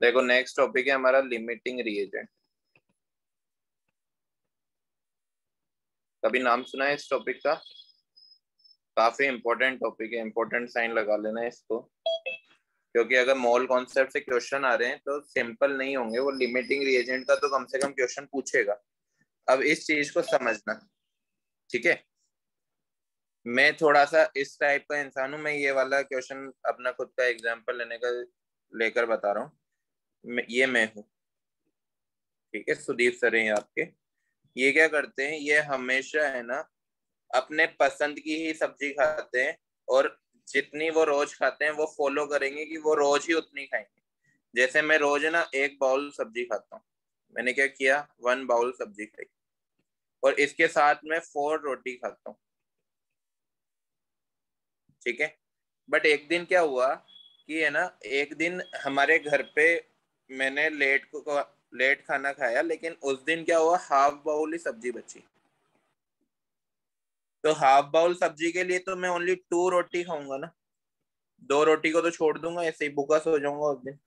देखो next topic है हमारा लिमिटिंग रिएजेंट। कभी नाम सुना है इस टॉपिक का? काफी इंपॉर्टेंट टॉपिक है, इंपॉर्टेंट साइन लगा लेना है इसको, क्योंकि अगर मोल कॉन्सेप्ट से क्वेश्चन आ रहे हैं तो सिंपल नहीं होंगे। वो लिमिटिंग रिएजेंट का तो कम से कम क्वेश्चन पूछेगा। अब इस चीज को समझना, ठीक है। मैं थोड़ा सा इस टाइप का इंसान हूँ। मैं ये वाला क्वेश्चन अपना खुद का एग्जांपल लेकर बता रहा हूँ। ये मैं हूँ, ठीक है। सुदीप सर हैं आपके। ये क्या करते हैं, ये हमेशा है ना अपने पसंद की ही सब्जी खाते हैं, और जितनी वो रोज खाते हैं वो फॉलो करेंगे कि वो रोज ही उतनी खाएंगे। जैसे मैं रोज है ना 1 बाउल सब्जी खाता हूँ, मैंने क्या किया, 1 बाउल सब्जी खाई, और इसके साथ में 4 रोटी खाता हूँ, ठीक है। बट एक दिन क्या हुआ कि है ना, एक दिन हमारे घर पे मैंने लेट खाना खाया, लेकिन उस दिन क्या हुआ, हाफ बाउल ही सब्जी बची। तो हाफ बाउल सब्जी के लिए तो मैं ओनली 2 रोटी खाऊंगा ना, 2 रोटी को तो छोड़ दूंगा, ऐसे ही भूखा सो जाऊंगा उस दिन,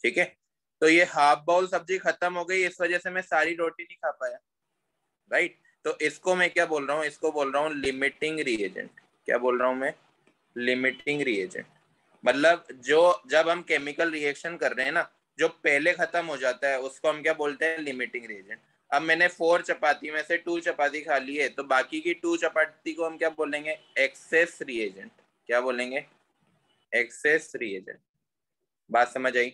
ठीक है। तो ये हाफ बाउल सब्जी खत्म हो गई, इस वजह से मैं सारी रोटी नहीं खा पाया, राइट। तो इसको मैं क्या बोल रहा हूँ, इसको बोल रहा हूँ लिमिटिंग रिएजेंट। क्या बोल रहा हूँ मैं? Limiting reagent. मतलब जो, जब हम केमिकल रिएक्शन कर रहे हैं ना, जो पहले खत्म हो जाता है उसको हम क्या बोलते हैं, लिमिटिंग रिएजेंट। अब मैंने 4 चपाती में से 2 चपाती खा ली है, तो बाकी की 2 चपाती को हम क्या बोलेंगे, एक्सेस रिएजेंट। क्या बोलेंगे? Access reagent. बात समझ आई?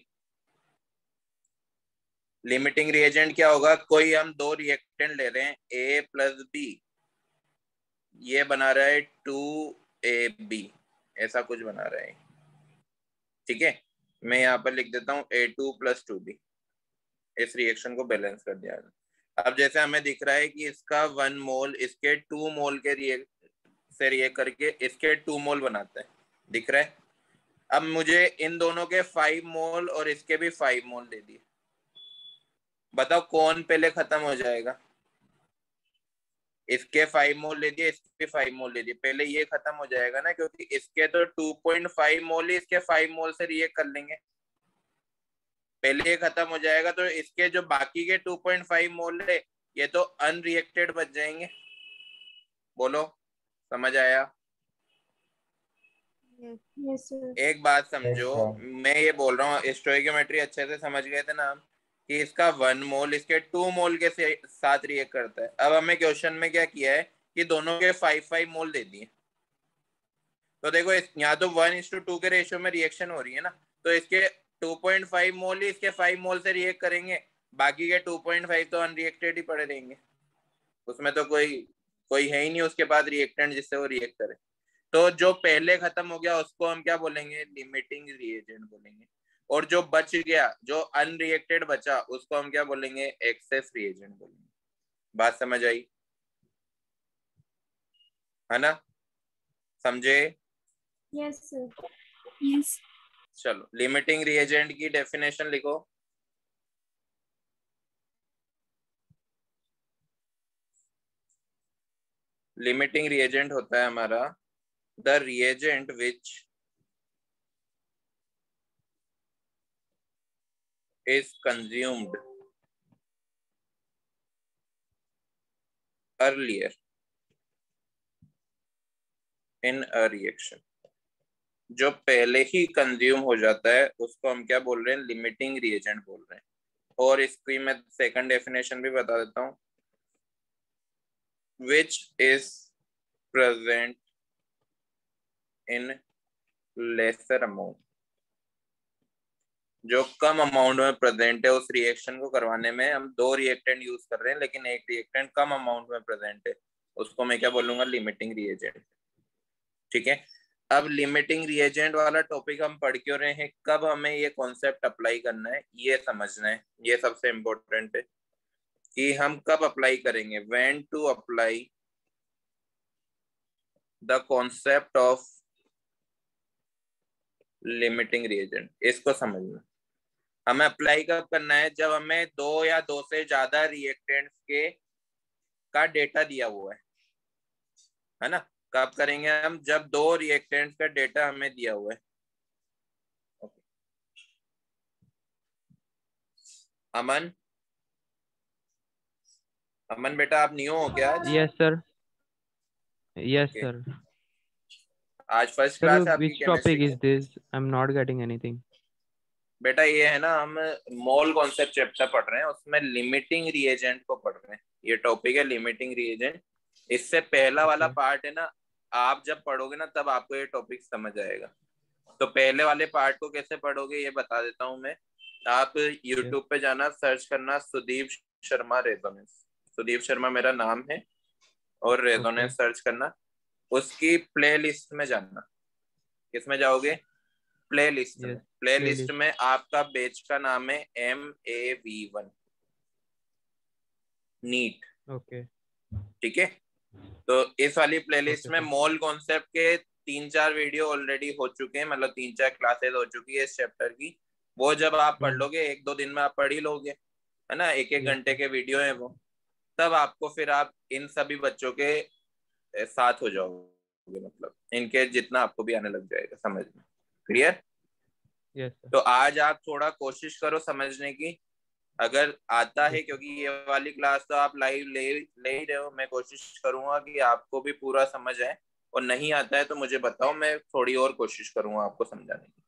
लिमिटिंग रिएजेंट क्या होगा, कोई हम 2 रिएक्टेंट ले रहे हैं, ए प्लस बी, ये बना रहा है 2AB, ऐसा कुछ बना रहा है, ठीक है। मैं यहाँ पर लिख देता हूँ A2+2B। इस रिएक्शन को बैलेंस कर दिया। अब जैसे हमें दिख रहा है कि इसका 1 मोल इसके 2 मोल के रिएक्ट करके इसके 2 मोल बनाता है, दिख रहा है। अब मुझे इन दोनों के 5 मोल और इसके भी 5 मोल दे दिए। बताओ कौन पहले खत्म हो जाएगा? इसके 5 मोल ले दिए, इसके 5 मोल ले दिए, पहले ये खत्म हो जाएगा ना, क्योंकि इसके तो 2.5 मोल ही इसके 5 मोल से रिएक्ट कर लेंगे, पहले ये खत्म हो जाएगा। तो इसके जो बाकी के 2.5 मोल है, ये तो अनरिएक्टेड बच जाएंगे। बोलो, समझ आया? Yes sir. एक बात यस समझो, सर। मैं ये बोल रहा हूँ स्टोइकियोमेट्री अच्छे से समझ गए थे ना हम, कि इसका 1 मोल इसके 2 मोल के साथ रिएक्ट करता है। अब हमें क्वेश्चन में क्या किया है कि दोनों के 5-5 मोल दे दिए। तो देखो यहाँ तो 1:2 के रेशियो में रिएक्शन हो रही है ना, तो इसके 2.5 मोल ही इसके 5 मोल से रिएक्ट करेंगे, बाकी के 2.5 तो अनरिएक्टेड ही पड़े रहेंगे। उसमें तो कोई कोई है ही नहीं उसके बाद रिएक्टेंट जिससे वो रिएक्ट करे। तो जो पहले खत्म हो गया उसको हम क्या बोलेंगे, लिमिटिंग रिएजेंट बोलेंगे। और जो बच गया, जो अनरिएक्टेड बचा, उसको हम क्या बोलेंगे, एक्सेस रिएजेंट बोलेंगे। बात समझ आई है ना? समझे? Yes sir. यस। चलो लिमिटिंग रिएजेंट की डेफिनेशन लिखो। लिमिटिंग रिएजेंट होता है हमारा the reagent which is consumed earlier in a reaction। जो पहले ही कंज्यूम हो जाता है उसको हम क्या बोल रहे हैं, लिमिटिंग रिएजेंट बोल रहे हैं। और इसकी मैं सेकंड डेफिनेशन भी बता देता हूँ, which is present in lesser amount। जो कम अमाउंट में प्रेजेंट है, उस रिएक्शन को करवाने में हम 2 रिएक्टेंट यूज कर रहे हैं, लेकिन एक रिएक्टेंट कम अमाउंट में प्रेजेंट है, उसको मैं क्या बोलूंगा, लिमिटिंग रिएजेंट, ठीक है। अब लिमिटिंग रिएजेंट वाला टॉपिक हम पढ़ क्यों रहे हैं, कब हमें ये कॉन्सेप्ट अप्लाई करना है ये समझना है, ये सबसे इम्पोर्टेंट है कि हम कब अप्लाई करेंगे, when to apply the concept of limiting reagent. इसको समझना, हमें अप्लाई कब करना है, जब हमें 2 या 2 से ज्यादा रिएक्टेंट्स के का डेटा दिया हुआ है ना। कब करेंगे हम, जब 2 रिएक्टेंट्स का डेटा हमें दिया हुआ है। अमन, अमन बेटा आप न्यू हो क्या आज? Yes sir, yes Okay. Sir. आज फर्स्ट सर क्लास है आपकी विच केमिस्ट्री टॉपिक की? Is this? I am not getting anything. बेटा ये है ना, हम मोल कॉन्सेप्ट चैप्टर पढ़ रहे हैं, उसमें लिमिटिंग रिएजेंट को पढ़ रहे हैं। ये टॉपिक है लिमिटिंग रिएजेंट। इससे पहला वाला Okay. पार्ट है ना, आप जब पढ़ोगे ना तब आपको ये टॉपिक समझ आएगा। तो पहले वाले पार्ट को कैसे पढ़ोगे ये बता देता हूँ मैं। आप Yes. यूट्यूब पे जाना, सर्च करना सुदीप शर्मा रेजोनेंस। सुदीप शर्मा मेरा नाम है, और रेजोनेंस Okay. सर्च करना। उसकी प्ले लिस्ट में जाना। किसमें जाओगे? प्ले लिस्ट में। Yes. Play list Playlist. में आपका बैच का नाम है MAV1 नीट। Okay. ठीक है, तो इस वाली प्लेलिस्ट Okay में सर। मोल कॉन्सेप्ट के 3-4 वीडियो ऑलरेडी हो चुके हैं, मतलब 3-4 क्लासेस हो चुकी है इस चैप्टर की। वो जब आप पढ़ लोगे, 1-2 दिन में आप पढ़ ही लोगे, है ना, 1-1 Yes घंटे सर। के वीडियो है वो। तब आपको फिर आप इन सभी बच्चों के साथ हो जाओगे, मतलब इनके जितना आपको भी आने लग जाएगा समझ में। क्लियर? Yes sir. तो आज आप थोड़ा कोशिश करो समझने की, अगर आता है, Yes सर। क्योंकि ये वाली क्लास तो आप लाइव ले ही रहे हो। मैं कोशिश करूंगा कि आपको भी पूरा समझ आए, और नहीं आता है तो मुझे बताओ, मैं थोड़ी और कोशिश करूंगा आपको समझाने की।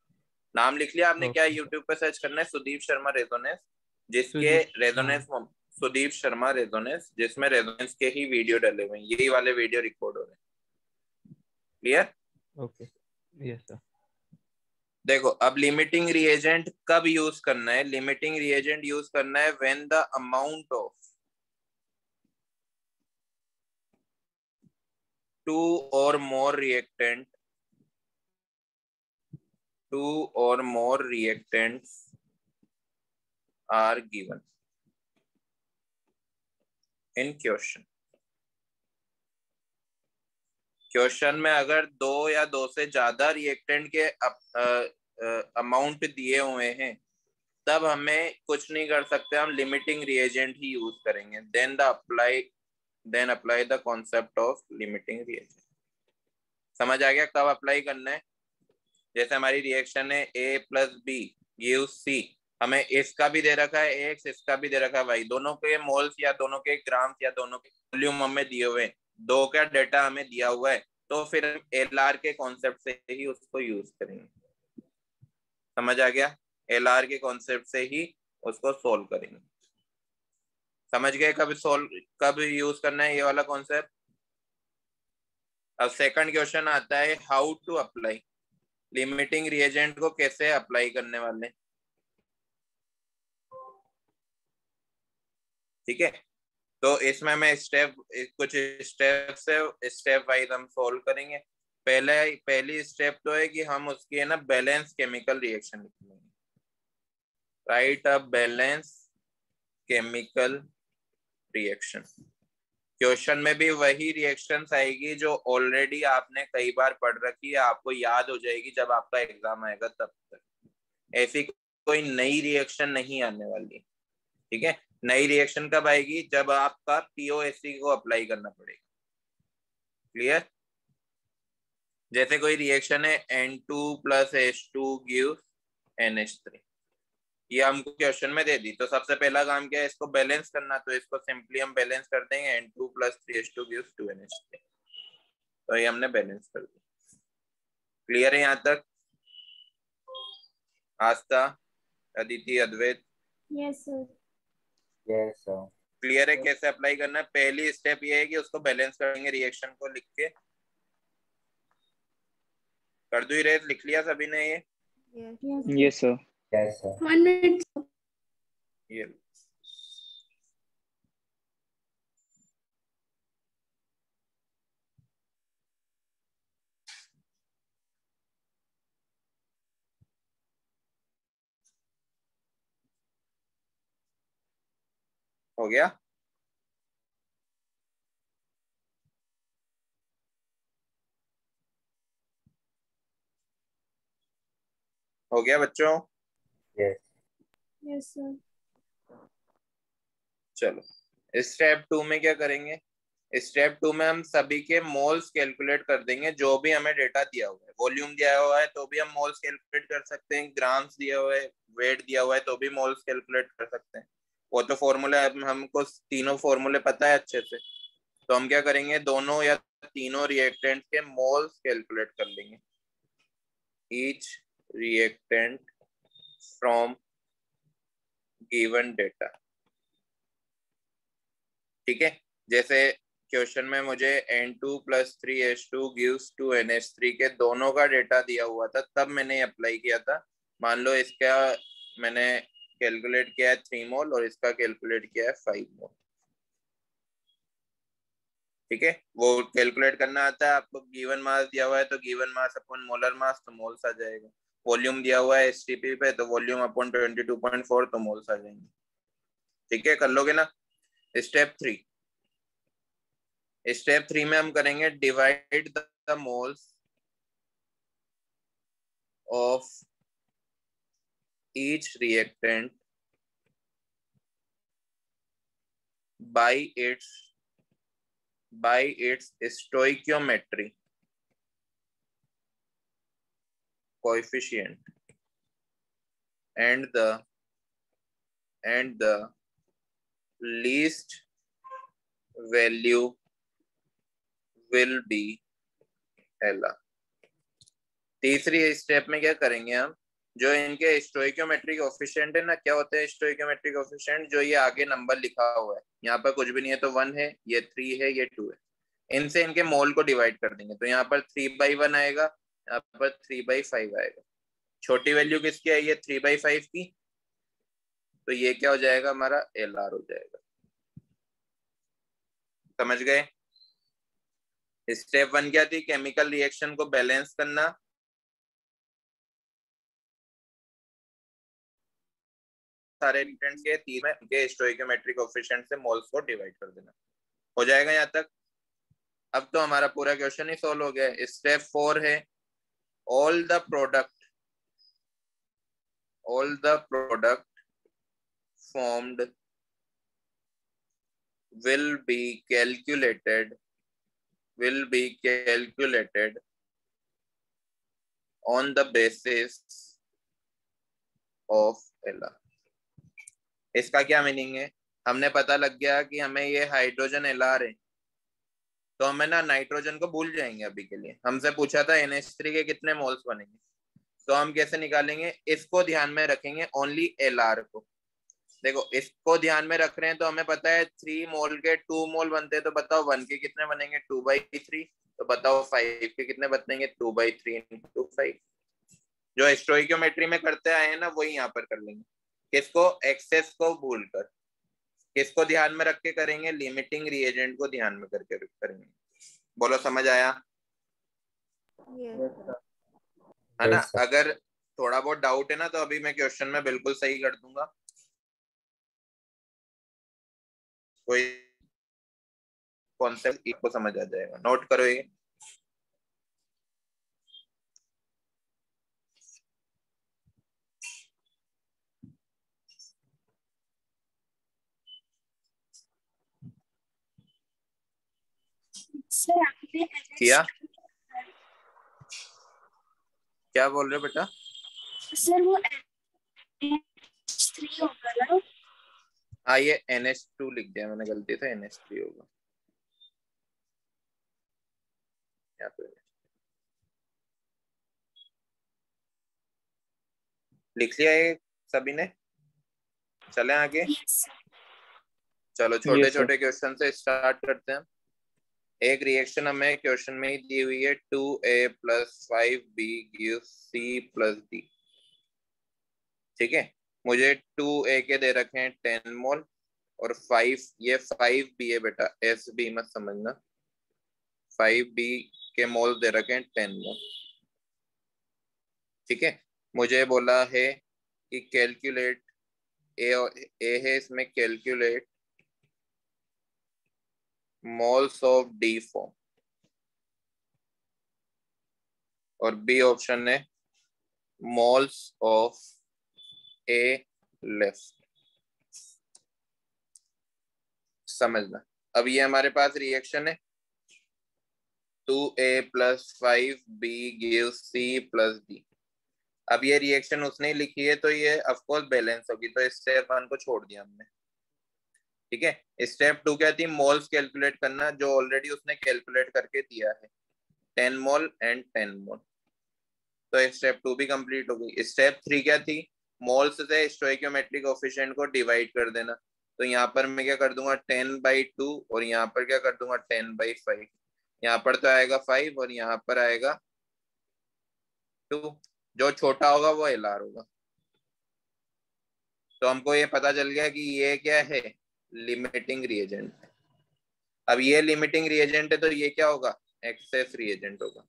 नाम लिख लिया आपने? क्या Okay सर। यूट्यूब पे सर्च करना है सुदीप शर्मा रेजोनेंस, जिसके सुदीप। हाँ। रेजोनेंस, सुदीप शर्मा रेजोनेंस, जिसमें रेजोनेंस के ही वीडियो डले हुए हैं, यही वाले वीडियो रिकॉर्ड हो रहे हैं। क्लियर? Okay। Yes sir. देखो, अब लिमिटिंग रिएजेंट कब यूज करना है? लिमिटिंग रिएजेंट यूज करना है when the amount of two or more reactants are given in question। Question में अगर 2 या 2 से ज्यादा रिएक्टेंट के अमाउंट दिए हुए हैं, तब हमें कुछ नहीं कर सकते, हम लिमिटिंग रिएजेंट ही यूज करेंगे। Then apply the concept of limiting reagent. समझ आ गया कब अप्लाई करना है? जैसे हमारी रिएक्शन है A+B गिव्स C, हमें इसका भी दे रखा है X, इसका भी दे रखा है Y, दोनों के मोल्स या दोनों के ग्राम्स या दोनों के वॉल्यूम हमें दिए हुए हैं, दो का डेटा हमें दिया हुआ है, तो फिर हम LR के कॉन्सेप्ट से ही उसको यूज करेंगे। समझ आ गया? LR के कॉन्सेप्ट से ही उसको सोल्व करेंगे। समझ गए कब यूज करना है ये वाला कॉन्सेप्ट? अब सेकंड क्वेश्चन आता है, how to apply. Limiting reagent को कैसे अप्लाई करने वाले? ठीक है, तो इसमें मैं कुछ स्टेप वाइज हम सोल्व करेंगे। पहली स्टेप तो है कि हम उसकी है ना बैलेंस केमिकल रिएक्शन लिखेंगे। Right a balance chemical reaction. Question में भी वही रिएक्शंस आएगी जो ऑलरेडी आपने कई बार पढ़ रखी है, आपको याद हो जाएगी जब आपका एग्जाम आएगा तब तक। ऐसी कोई नई रिएक्शन नहीं आने वाली। ठीक है, नई रिएक्शन कब आएगी? जब आपका POSC को अप्लाई करना पड़ेगा। क्लियर? जैसे कोई रिएक्शन है N2 + H2 गिव्स NH3, ये हमको क्वेश्चन में दे दी, तो सबसे पहला काम क्या है? इसको बैलेंस करना। तो इसको सिंपली हम बैलेंस कर देंगे, N2 + 3H2 गिव्स 2NH3। तो ये हमने बैलेंस कर दिया। क्लियर है यहाँ तक? Aastha, Aditi, Advait? Yes sir. Yes sir. Clear है कैसे अप्लाई करना है? पहली स्टेप ये है कि उसको बैलेंस करेंगे रिएक्शन को लिख के। कर दो इरेज, लिख लिया सभी ने ये? Yes sir. Yes sir. 1 minute. ये हो गया? हो गया बच्चों? यस। Yes sir. चलो स्टेप 2 में क्या करेंगे? स्टेप 2 में हम सभी के मोल्स कैलकुलेट कर देंगे, जो भी हमें डेटा दिया हुआ है। वॉल्यूम दिया हुआ है तो भी हम मोल्स कैलकुलेट कर सकते हैं, ग्राम्स दिया हुआ है, वेट दिया हुआ है तो भी मोल्स कैलकुलेट कर सकते हैं। वो तो फॉर्मूला हमको तीनों फॉर्मूले पता है अच्छे से, तो हम क्या करेंगे, दोनों या तीनों रिएक्टेंट के मोल्स कैलकुलेट कर लेंगे। Each reactant from given data. ठीक है, जैसे क्वेश्चन में मुझे N2 + 3H2 gives 2 NH3 के दोनों का डेटा दिया हुआ था, तब मैंने अप्लाई किया था। मान लो इसका मैंने कैलकुलेट किया है 3 मोल और इसका कैलकुलेट किया है 5 मोल। ठीक है, वो कैलकुलेट करना आता है आपको। गिवन मास दिया हुआ है तो given mass upon molar mass, तो मोल्स आ जाएगा। वॉल्यूम दिया हुआ है STP पे, तो वॉल्यूम अपॉन 22.4, तो मोल्स आ जाएंगे। ठीक है, कर लोगे ना। स्टेप 3 में हम करेंगे divide the moles of each reactant bye its stoichiometry coefficient and the least value will be LR। तीसरी स्टेप में क्या करेंगे हम, जो इनके स्टोइकियोमेट्रिक कोएफिशिएंट है ना, क्या होते हैं स्टोइकियोमेट्रिक कोएफिशिएंट, जो ये आगे नंबर लिखा हुआ है, यहाँ पर कुछ भी नहीं है तो 1 है, ये 3 है, ये 2 है, इनसे इनके मोल को डिवाइड कर देंगे। तो यहाँ पर 3/1 आएगा, यहाँ पर 3/5 आएगा। छोटी वैल्यू किसकी आई है, 3/5 की, तो ये क्या हो जाएगा हमारा LR हो जाएगा। समझ गए। स्टेप 1 क्या थी, केमिकल रिएक्शन को बैलेंस करना। सारे रिएक्टेंट्स के 3 में उनके स्टोइकियोमेट्रिक कोएफिशिएंट से मोल्स को डिवाइड कर देना। हो जाएगा यहाँ तक। अब तो हमारा पूरा क्वेश्चन ही सॉल्व हो गया। स्टेप 4 है all the product formed will be calculated on the basis of LR। इसका क्या मीनिंग है, हमने पता लग गया कि हमें ये हाइड्रोजन LR है, तो हमें ना नाइट्रोजन को भूल जाएंगे अभी के लिए। हमसे पूछा था NH3 के कितने मोल्स बनेंगे, तो हम कैसे निकालेंगे, इसको ध्यान में रखेंगे, ओनली LR को। देखो इसको ध्यान में रख रहे हैं तो हमें पता है 3 मोल के 2 मोल बनते हैं, तो बताओ 1 के कितने बनेंगे, 2/3। तो बताओ 5 के कितने बनेंगे, 2/3 × 5। जो स्टोइकियोमेट्री में करते आए हैं ना, वही यहाँ पर कर लेंगे। किसको, एक्सेस को भूलकर। किसको ध्यान में रख के करेंगे, लिमिटिंग रिएजेंट को ध्यान में करके करेंगे। बोलो समझ आया। है ना। अगर थोड़ा बहुत डाउट है ना, तो अभी मैं क्वेश्चन में बिल्कुल सही कर दूंगा। कोई कॉन्सेप्ट को समझ आ जाएगा, नोट करो ये। किया, क्या बोल रहे हो बेटा। सर वो NH3 होगा ना। हाँ, ये NH2 लिख दिया मैंने, गलती से NH3 होगा यहाँ पे। लिख लिया ये सभी ने, चले आगे। चलो छोटे छोटे क्वेश्चन से स्टार्ट करते हैं। एक रिएक्शन हमें क्वेश्चन में ही दी हुई है, 2A + 5B gives C + D। ठीक है, मुझे 2A के दे रखे हैं 10 मोल और 5, ये 5B है बेटा, SB मत समझना। 5B के मोल दे रखे हैं 10 मोल। ठीक है, मुझे बोला है कि कैलकुलेट, ए है इसमें calculate moles of D form, और बी ऑप्शन है मोल्स ऑफ A लेफ्ट। समझना। अब ये हमारे पास रिएक्शन है, 2A + 5B gives C + D। अब ये रिएक्शन उसने लिखी है, तो ये ऑफ कोर्स बैलेंस होगी, तो स्टेप 1 को छोड़ दिया हमने। ठीक है। स्टेप 2 क्या थी, मोल्स कैलकुलेट करना, जो ऑलरेडी उसने कैलकुलेट करके दिया है, 10 मोल एंड 10 मोल। तो स्टेप 2 भी कंप्लीट हो गई। स्टेप 3 क्या थी, मोल्स से स्टोइकियोमेट्रिक कोएफिशिएंट को डिवाइड कर देना। तो यहाँ पर मैं क्या कर दूंगा 10/2 और यहाँ पर क्या कर दूंगा 10/5। यहाँ पर तो आएगा 5 और यहाँ पर आएगा 2। जो छोटा होगा वो LR होगा। तो हमको ये पता चल गया कि ये क्या है, लिमिटिंग रिएजेंट। अब ये लिमिटिंग रिएजेंट है तो ये क्या होगा, एक्सेस रिएजेंट होगा।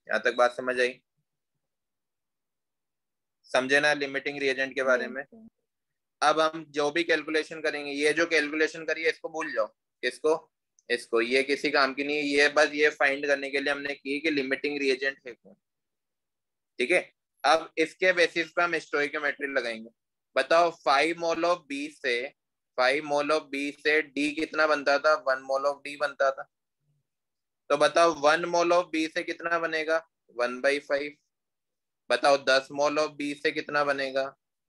यहाँ तक बात समझ आई? समझे ना लिमिटिंग रिएजेंट के बारे में? अब हम जो भी कैलकुलेशन करेंगे, ये जो कैलकुलेशन करी है इसको भूल जाओ। किसको? इसको। ये किसी काम की नहीं है, ये बस ये फाइंड करने के लिए हमने की कि लिमिटिंग रिएजेंट है कौन। ठीक है। अब इसके बेसिस पे हम स्टोइकियोमेट्री लगाएंगे। बताओ 5 मोल ऑफ बी से, 5 मोल ऑफ बी से डी कितना बनता था, 1 मोल ऑफ डी बनता था। तो बताओ 1 मोल ऑफ बी से कितना बनेगा, 1/5। बताओ 10 मोल ऑफ बी से कितना बनेगा,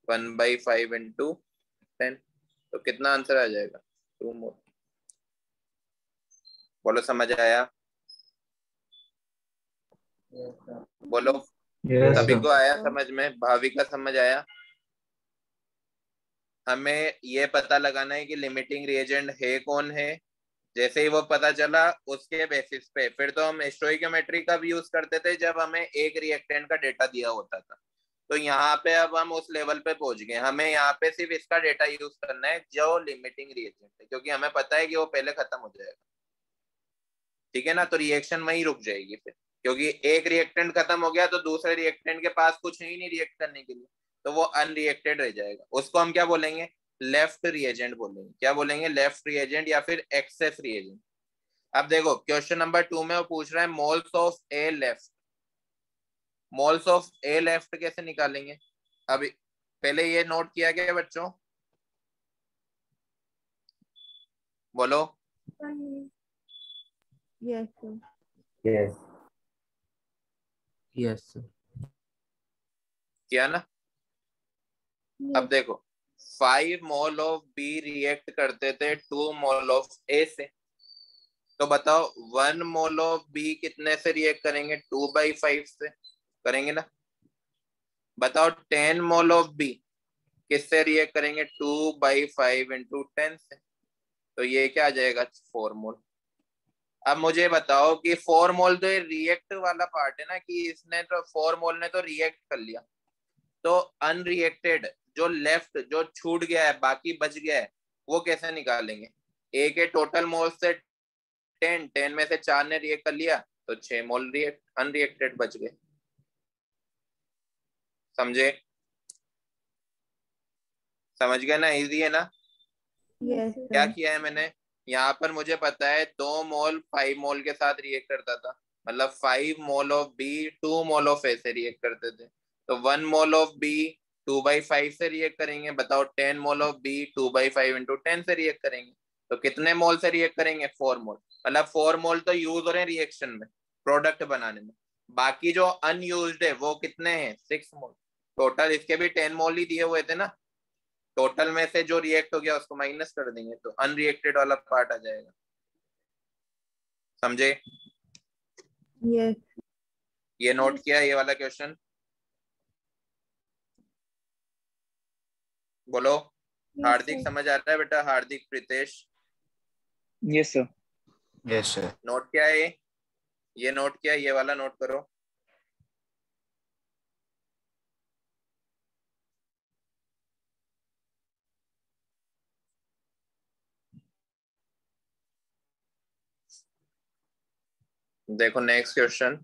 1/5 इंटू 10। तो कितना आंसर आ जाएगा, 2 मोल। बोलो समझ आया? बोलो। Yes, सभी sir. को आया समझ में? भाविका समझ आया? हमें ये पता लगाना है कि लिमिटिंग रिएजेंट है कौन है। जैसे ही वो पता चला उसके बेसिस पे फिर तो हम स्टोइकियोमेट्री का भी यूज करते थे जब हमें एक रिएक्टेंट का डेटा दिया होता था। तो यहाँ पे अब हम उस लेवल पे पहुंच गए, हमें यहाँ पे सिर्फ इसका डेटा यूज करना है जो लिमिटिंग रिएजेंट है, क्योंकि हमें पता है कि वो पहले खत्म हो जाएगा। ठीक है ना? तो रिएक्शन वहीं रुक जाएगी फिर, क्योंकि एक रिएक्टेंट खत्म हो गया तो दूसरे रिएक्टेंट के पास कुछ है ही नहीं रिएक्ट करने के लिए, तो वो अनरिएक्टेड रह जाएगा। उसको हम क्या बोलेंगे, लेफ्ट रिएजेंट बोलेंगे। क्या बोलेंगे, लेफ्ट रिएजेंट या फिर एक्सेस रिएजेंट। अब देखो क्वेश्चन नंबर 2 में वो पूछ रहा है moles of A left. Moles of A left कैसे निकालेंगे? अब पहले ये नोट किया गया बच्चों, बोलो। Yes, sir. Yes. Yes, sir. किया ना? अब देखो 5 मोल ऑफ बी रिएक्ट करते थे 2 मोल ऑफ ए से। तो बताओ 1 मोल ऑफ बी कितने से रिएक्ट करेंगे, 2/5 से करेंगे ना। बताओ 10 मोल ऑफ बी किससे रिएक्ट करेंगे, 2/5 इंटू 10 से। तो ये क्या आ जाएगा, 4 मोल। अब मुझे बताओ कि 4 मोल तो ये रिएक्ट वाला पार्ट है ना, कि इसने तो 4 मोल ने तो रिएक्ट कर लिया। तो अनरिएक्टेड जो लेफ्ट जो छूट गया है बाकी बच गया है वो कैसे निकालेंगे? ए के टोटल मोल से 10 में से 4 ने रिएक्ट कर लिया तो 6 मोल रिएक्ट अनरिएक्टेड बच गए। समझे? समझ गए ना? इजी है ना? Yes, क्या sir. किया है मैंने, यहाँ पर मुझे पता है 2 मोल 5 मोल के साथ रिएक्ट करता था, मतलब 5 mole of B 2 mole of A से रिएक्ट करते थे। तो 1 मोल ऑफ बी 2/5 से रिएक्ट करेंगे। बताओ 10 मोल ऑफ बी 2/5 इंटू 10 से रिएक्ट करेंगे। तो कितने मोल से रिएक्ट करेंगे, 4 मोल। मतलब 4 मोल तो यूज हो रहे हैं रिएक्शन में, प्रोडक्ट बनाने में। बाकी जो अनयूज्ड है वो कितने हैं, 6 मोल। टोटल इसके भी 10 मोल ही दिए हुए थे ना, टोटल में से जो रिएक्ट हो गया उसको माइनस कर देंगे तो अनरिएक्टेड वाला पार्ट आ जाएगा। समझे? Yes. ये नोट किया ये वाला क्वेश्चन? बोलो। Yes, हार्दिक sir. समझ आ रहा है बेटा? Hardik, Pritesh Yes, sir. Yes, sir. Note किया है? ये नोट किया, ये वाला नोट करो। देखो next question,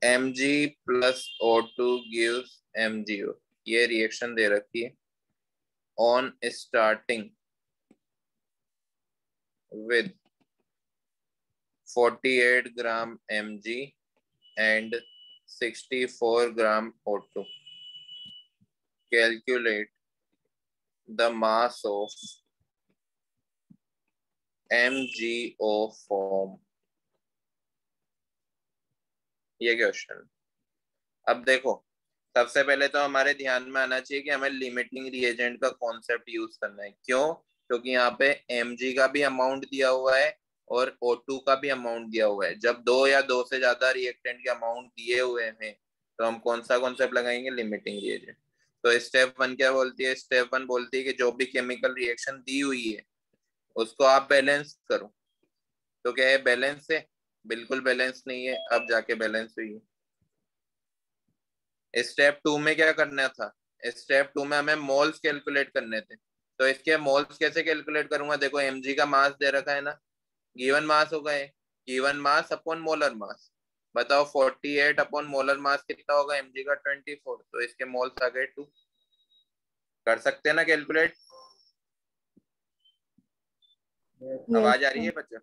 Mg plus O2 gives MgO। ये रिएक्शन दे रखी है। On starting with 48 gram Mg and 64 gram O2, calculate the mass of MgO form। ये क्वेश्चन। अब देखो सबसे पहले तो हमारे ध्यान में आना चाहिए कि हमें लिमिटिंग रिएजेंट का कॉन्सेप्ट यूज करना है। क्यों? क्योंकि यहाँ पे Mg का भी अमाउंट दिया हुआ है और O2 का भी अमाउंट दिया हुआ है। जब दो या दो से ज्यादा रिएक्टेंट के अमाउंट दिए हुए हैं तो हम कौन सा कॉन्सेप्ट लगाएंगे? Limiting reagent. तो स्टेप वन क्या बोलती है? स्टेप वन बोलती है कि जो भी केमिकल रिएक्शन दी हुई है उसको आप बैलेंस करो। तो क्या है बैलेंस है? बिल्कुल बैलेंस नहीं है। अब जाके बैलेंस हुई है। स्टेप टू में क्या करना था? स्टेप टू में हमें मोल्स कैलकुलेट करने थे। तो इसके मोल्स कैसे कैलकुलेट करूंगा? देखो Mg का मास दे रखा है ना, गिवन मास होगा ये, given mass upon molar mass. बताओ 48 अपॉन मोलर मास कितना होगा? Mg का 24। तो इसके मोल्स आ गए 2। कर सकते हैं ना कैलकुलेट? आवाज आ रही है बच्चा?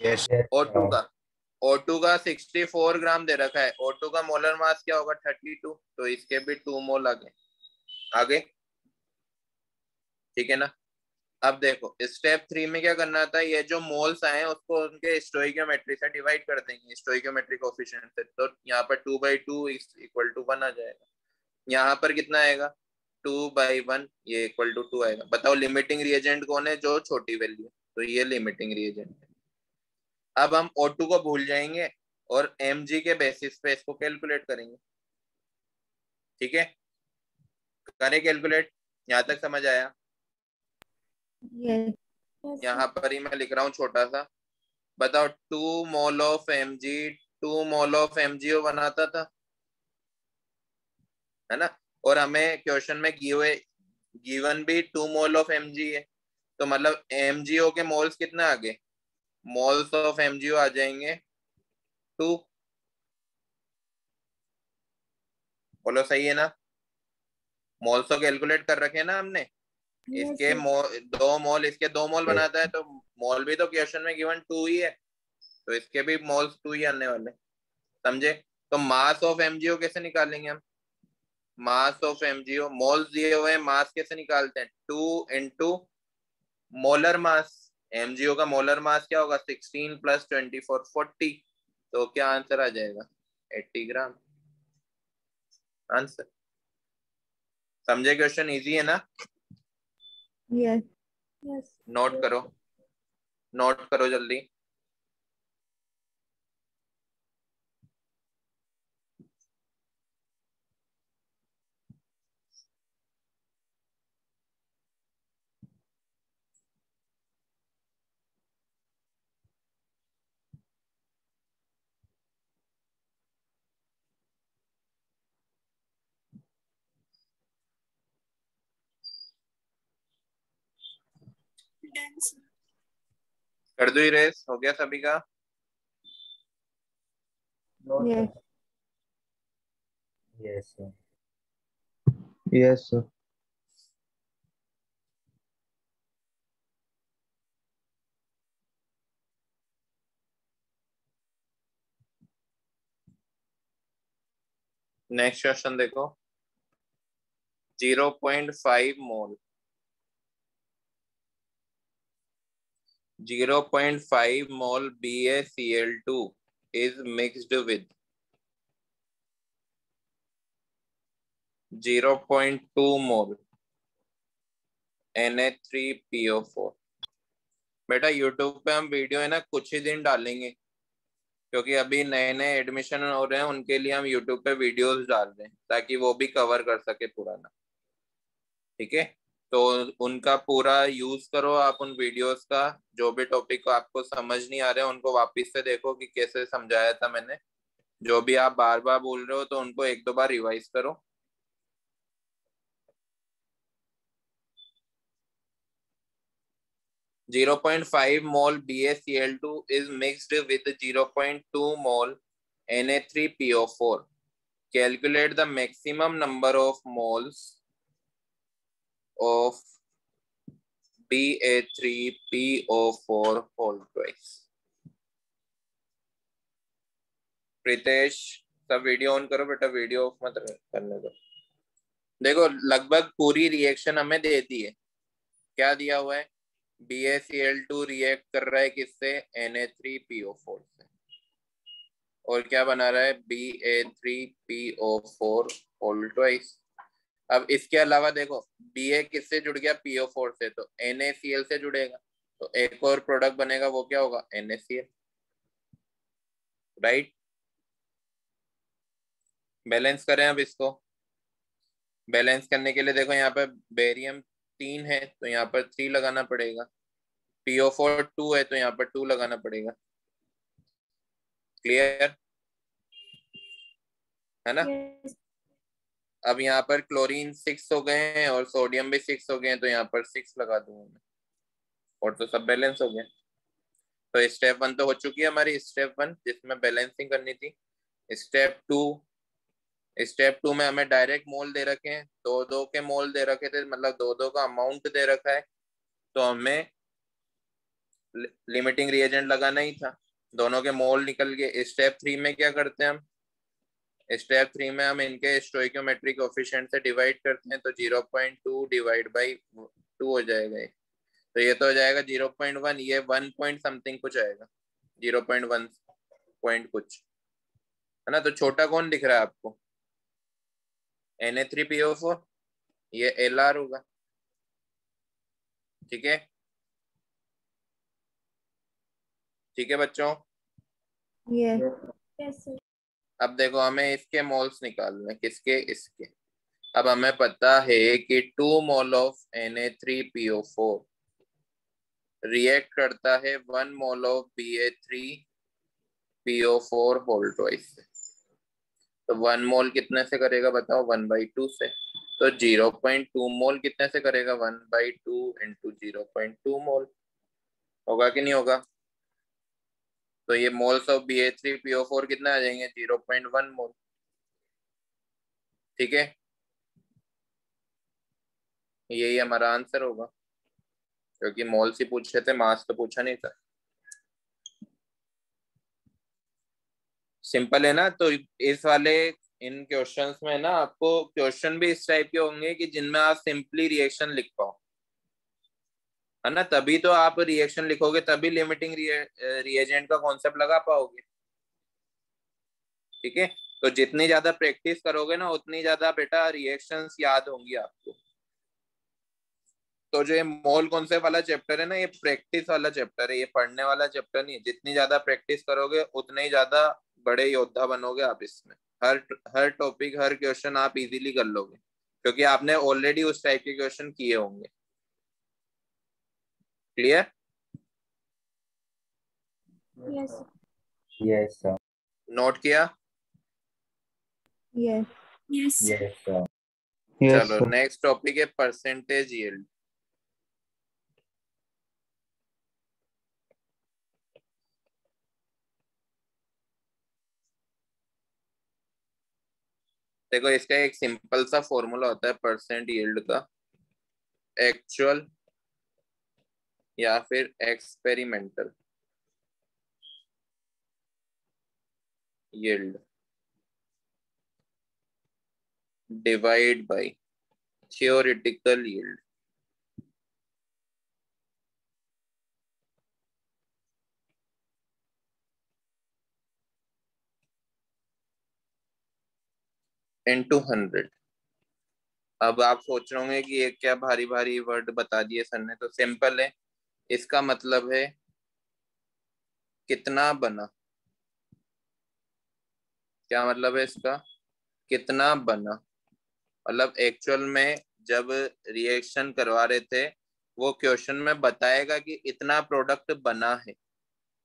Yes. O2 का O2 का 64 ग्राम दे रखा है। O2 का मोलर मास क्या होगा? 32। तो इसके भी 2 मोल आ गए। आगे ठीक है ना? अब देखो स्टेप 3 में क्या करना था? ये जो मोल्स आए उसको उनके स्टोइकियोमेट्री से डिवाइड कर देंगे, स्टोइकियोमेट्री कोफिशिएंट से। तो यहाँ पर 2/2 इक्वल टू 1 आ जाएगा। यहाँ पर कितना आएगा? 2/1, ये इक्वल टू 2 आएगा। बताओ लिमिटिंग रिएजेंट कौन है? जो छोटी वैल्यू। तो ये लिमिटिंग रिएजेंट है। अब हम O2 को भूल जाएंगे और Mg के बेसिस पे इसको कैलकुलेट करेंगे। ठीक है, करें कैलकुलेट? यहाँ तक समझ आया? Yes. यहाँ पर ही मैं लिख रहा हूँ छोटा सा। बताओ 2 mole of Mg 2 mole of MgO बनाता था, है ना? और हमें क्वेश्चन में गिवन भी 2 मोल ऑफ Mg है। तो मतलब MgO के मोल्स कितना आ गए? मोल्स ऑफ MgO आ जाएंगे 2। बोलो सही है ना? मोल्स तो कैलकुलेट कर रखे हैं ना हमने। Yes. इसके दो मोल, इसके 2 मोल बनाता है तो मोल भी तो क्वेश्चन में गिवन 2 ही है। तो इसके भी मोल्स 2 ही आने वाले। समझे? तो मास ऑफ MgO कैसे निकालेंगे हम? मास ऑफ MgO, मोल्स दिए हुए हैं, मास कैसे निकालते हैं? 2 इंटू मोलर मास। MgO का मोलर मास क्या होगा? 16 प्लस 24 40। तो क्या आंसर आ जाएगा? 80 ग्राम आंसर। समझे? क्वेश्चन इजी है ना? Yes. Yes. नोट करो, नोट करो जल्दी। कर दो इरेज, हो गया सभी का? Yes. Yes, sir. Yes, sir. Next question देखो। 0.5 मोल 0.5 mole BaCl2 is mixed with 0.2 mole Na3PO4। बेटा यूट्यूब पे हम वीडियो है ना कुछ ही दिन डालेंगे, क्योंकि अभी नए नए एडमिशन हो रहे हैं, उनके लिए हम यूट्यूब पे वीडियोस डाल रहे हैं ताकि वो भी कवर कर सके पुराना। ठीक है, तो उनका पूरा यूज करो आप उन वीडियोस का। जो भी टॉपिक आपको समझ नहीं आ रहे उनको वापस से देखो कि कैसे समझाया था मैंने। जो भी आप बार बार बोल रहे हो तो उनको एक दो बार रिवाइज करो। Zero point five mole BaCl2 is mixed with 0.2 mole Na3PO4. Calculate the maximum number of moles of Ba3PO4 whole twice. Pritesh, सब वीडियो ऑन करो बेटा, वीडियो ऑफ मत करने दो। देखो लगभग पूरी रिएक्शन हमें दे दी है। क्या दिया हुआ है? BaCl2 रिएक्ट कर रहा है किससे? Na3PO4 से। और क्या बना रहा है? Ba3PO4 whole twice. अब इसके अलावा देखो Ba किससे जुड़ गया, PO4 से, तो NaCl से जुड़ेगा, तो एक और प्रोडक्ट बनेगा, वो क्या होगा, NaCl, राइट। बैलेंस करें अब इसको। बैलेंस करने के लिए देखो यहाँ पर बेरियम 3 है तो यहाँ पर 3 लगाना पड़ेगा, PO4 2 है तो यहाँ पर 2 लगाना पड़ेगा। क्लियर है ना। Yes. अब यहाँ पर क्लोरीन 6 हो गए हैं और सोडियम भी 6 हो गए हैं, तो यहाँ पर 6 लगा दूंगा मैं, और तो सब बैलेंस हो गया। तो स्टेप 1 तो हो चुकी है हमारी, स्टेप 1 जिसमें बैलेंसिंग करनी थी। स्टेप टू में हमें डायरेक्ट मोल दे रखे हैं, 2-2 के मोल दे रखे थे, मतलब 2-2 का अमाउंट दे रखा है, तो हमें लिमिटिंग रिएजेंट लगाना ही था। दोनों के मोल निकल गए। स्टेप 3 में क्या करते हैं हम, स्टेप 3 में हम इनके स्टोइकियोमेट्रिक कोएफिशिएंट से डिवाइड करते हैं, तो 0.2 डिवाइड बाई 2 हो जाएगा ये। तो ये तो हो जाएगा 0.1, ये 1 पॉइंट समथिंग कुछ आएगा, 0.1 पॉइंट कुछ, है ना। तो छोटा कौन दिख रहा है आपको, Na3PO4, ये Lr होगा, ठीक है। ठीक है बच्चों। Yes. Yes, sir. अब देखो हमें इसके मोल्स निकालने, किसके, इसके। अब हमें पता है कि 2 मोल ऑफ Na3PO4 रिएक्ट करता है 1 mole of Ba3PO4 whole twice से। तो 1 मोल कितने से करेगा बताओ, 1/2 से। तो 0.2 मोल कितने से करेगा, 1/2 इंटू 0.2 मोल, होगा कि नहीं होगा। तो ये मोल्स ऑफ Ba3PO4 कितना आ जाएंगे, 0.1 मोल, ठीक है। यही हमारा आंसर होगा, क्योंकि मोल्स ही पूछे थे, मास तो पूछा नहीं था। सिंपल है ना। तो इस वाले इन क्वेश्चंस में ना आपको क्वेश्चन भी इस टाइप के होंगे कि जिनमें आप सिंपली रिएक्शन लिख पाओ, है ना। तभी तो आप रिएक्शन लिखोगे, तभी लिमिटिंग रिएजेंट का कॉन्सेप्ट लगा पाओगे, ठीक है। तो जितनी ज्यादा प्रैक्टिस करोगे ना, उतनी ज्यादा बेटा रिएक्शंस याद होंगी आपको। तो जो ये मोल कॉन्सेप्ट वाला चैप्टर है ना, ये प्रैक्टिस वाला चैप्टर है, ये पढ़ने वाला चैप्टर नहीं है। जितनी ज्यादा प्रैक्टिस करोगे उतने ही ज्यादा बड़े योद्धा बनोगे आप इसमें। हर हर टॉपिक, हर क्वेश्चन आप इजीली कर लोगे, क्योंकि आपने ऑलरेडी उस टाइप के क्वेश्चन किए होंगे। Clear. Yes. sir. Yes, sir. Note किया। Yes. Yes. Yes, sir. Yes, चलो sir. नेक्स्ट टॉपिक है परसेंटेज यील्ड। देखो इसका एक सिंपल सा फॉर्मूला होता है परसेंट यील्ड का, एक्चुअल या फिर experimental yield divide by theoretical yield. Into 100। अब आप सोच रहे होंगे कि ये क्या भारी भारी वर्ड बता दिए सर ने, तो सिंपल है। इसका मतलब है कितना बना, क्या मतलब है इसका, कितना बना। मतलब एक्चुअल में जब रिएक्शन करवा रहे थे, वो क्वेश्चन में बताएगा कि इतना प्रोडक्ट बना है,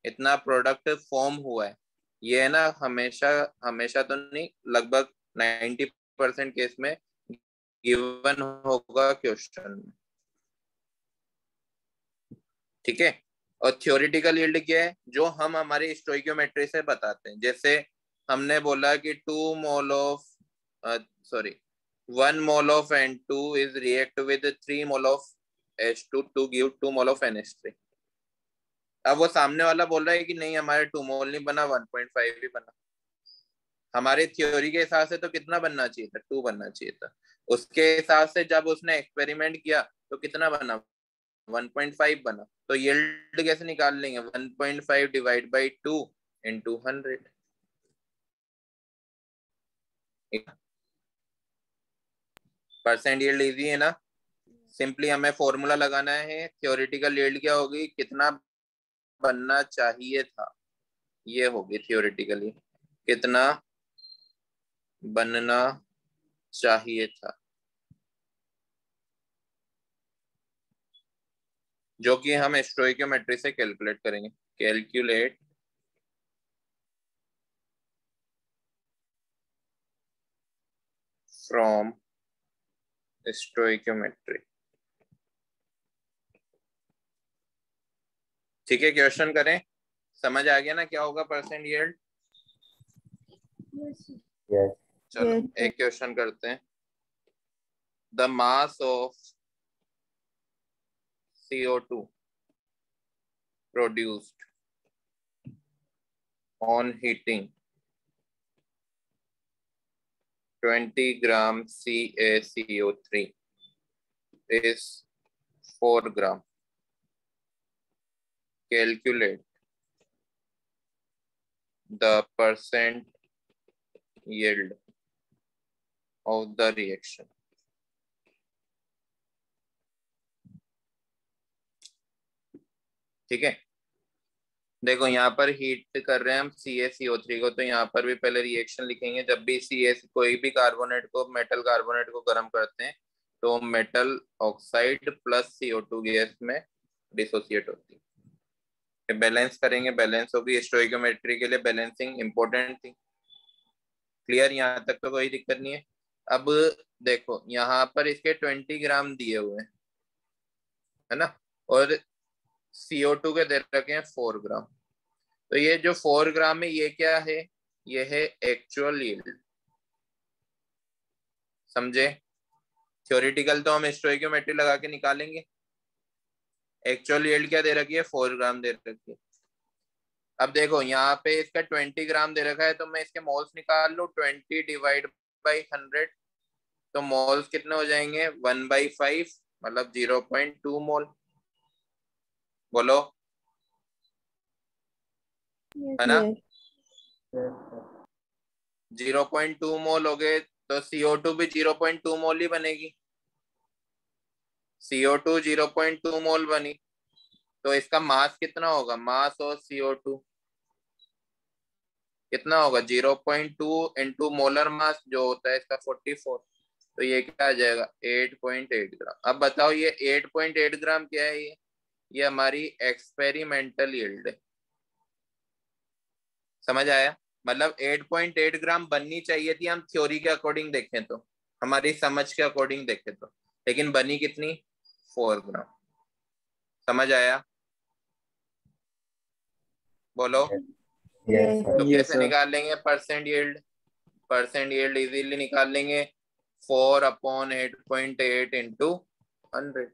इतना प्रोडक्ट फॉर्म हुआ है। ये है ना, हमेशा हमेशा तो नहीं, लगभग 90% केस में गिवन होगा क्वेश्चन में, ठीक है। और थ्योरेटिकल यील्ड क्या है, जो हम हमारे स्टोइकियोमेट्री से बताते हैं। जैसे हमने बोला कि 2 mole of 1 mole of N2 is react with 3 mole of H2 to give 2 mole of NH3। अब वो सामने वाला बोल रहा है कि नहीं हमारे 2 मोल नहीं बना, 1.5 ही बना। हमारे थ्योरी के हिसाब से तो कितना बनना चाहिए था, 2 बनना चाहिए था। उसके हिसाब से जब उसने एक्सपेरिमेंट किया तो कितना बना, 1.5 बना। तो यील्ड कैसे निकाल लेंगे, 1.5 divide by 2 into 100। Percent yield easy है ना। सिंपली हमें फॉर्मूला लगाना है, थ्योरेटिकल यील्ड क्या होगी, कितना बनना चाहिए था, ये होगी थ्योरेटिकली, कितना बनना चाहिए था, जो कि हम स्टोइकियोमेट्री से कैलकुलेट करेंगे। Calculate from stoichiometry. ठीक है, क्वेश्चन करें, समझ आ गया ना क्या होगा percent yield. Yes, sir. Yes. चलो Yes, sir. एक क्वेश्चन करते हैं। The mass of CO2 produced on heating 20 gram CaCO3 is 4 gram. Calculate the percent yield of the reaction. ठीक है, देखो यहाँ पर हीट कर रहे हैं हम CaCO3 को, तो यहाँ पर भी पहले रिएक्शन लिखेंगे। जब भी कोई भी कार्बोनेट को, मेटल कार्बोनेट को गर्म करते हैं तो metal oxide plus CO2 gas में डिसोसिएट होती है। बैलेंस करेंगे, बैलेंस होगी। स्टोइकियोमेट्री के लिए बैलेंसिंग इंपॉर्टेंट थी। क्लियर, यहाँ तक तो कोई दिक्कत नहीं है। अब देखो यहाँ पर इसके 20 ग्राम दिए हुए हैं, है ना, और CO2 के दे रखे हैं 4 ग्राम। तो ये जो 4 ग्राम है ये क्या है, ये है एक्चुअल यील्ड। समझे, थ्योरेटिकल तो हम स्टोइकियोमेट्री लगा के निकालेंगे। एक्चुअल यील्ड क्या दे रखी है, 4 ग्राम दे रखी है। अब देखो यहाँ पे इसका 20 ग्राम दे रखा है, तो मैं इसके मोल्स निकाल लूं, 20 डिवाइड बाई 100, तो मोल्स कितने हो जाएंगे, 1/5, मतलब 0.2 मोल। बोलो, Yes, है ना, yes. 0.2 मोल हो गए, तो CO2 भी 0.2 मोल ही बनेगी। CO2 0.2 मोल बनी, तो इसका मास कितना होगा, मास और CO2 कितना होगा, 0.2 इंटू मोलर मास जो होता है इसका 44, तो ये क्या आ जाएगा, 8.8 ग्राम। अब बताओ ये 8.8 ग्राम क्या है, ये हमारी एक्सपेरिमेंटल यील्ड है। समझ आया, मतलब 8.8 ग्राम बननी चाहिए थी, हम थ्योरी के अकॉर्डिंग देखें तो, हमारी समझ के अकॉर्डिंग देखें तो, लेकिन बनी कितनी, 4 ग्राम। समझ आया, बोलो। Yes, sir. तो Yes, कैसे sir. निकाल लेंगे percent yield, percent yield easily निकाल लेंगे, 4/8.8 इंटू 100,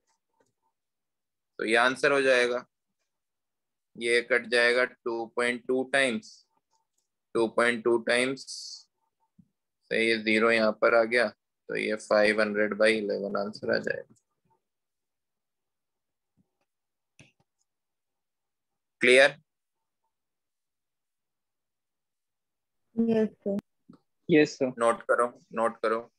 तो ये आंसर हो जाएगा। ये कट जाएगा 2.2 टाइम्स, 2.2 टाइम्स से ये 0 यहाँ पर आ गया, तो ये 500/11 आंसर आ जाएगा। Clear, Yes, sir. Yes, sir. Note करो, नोट करो।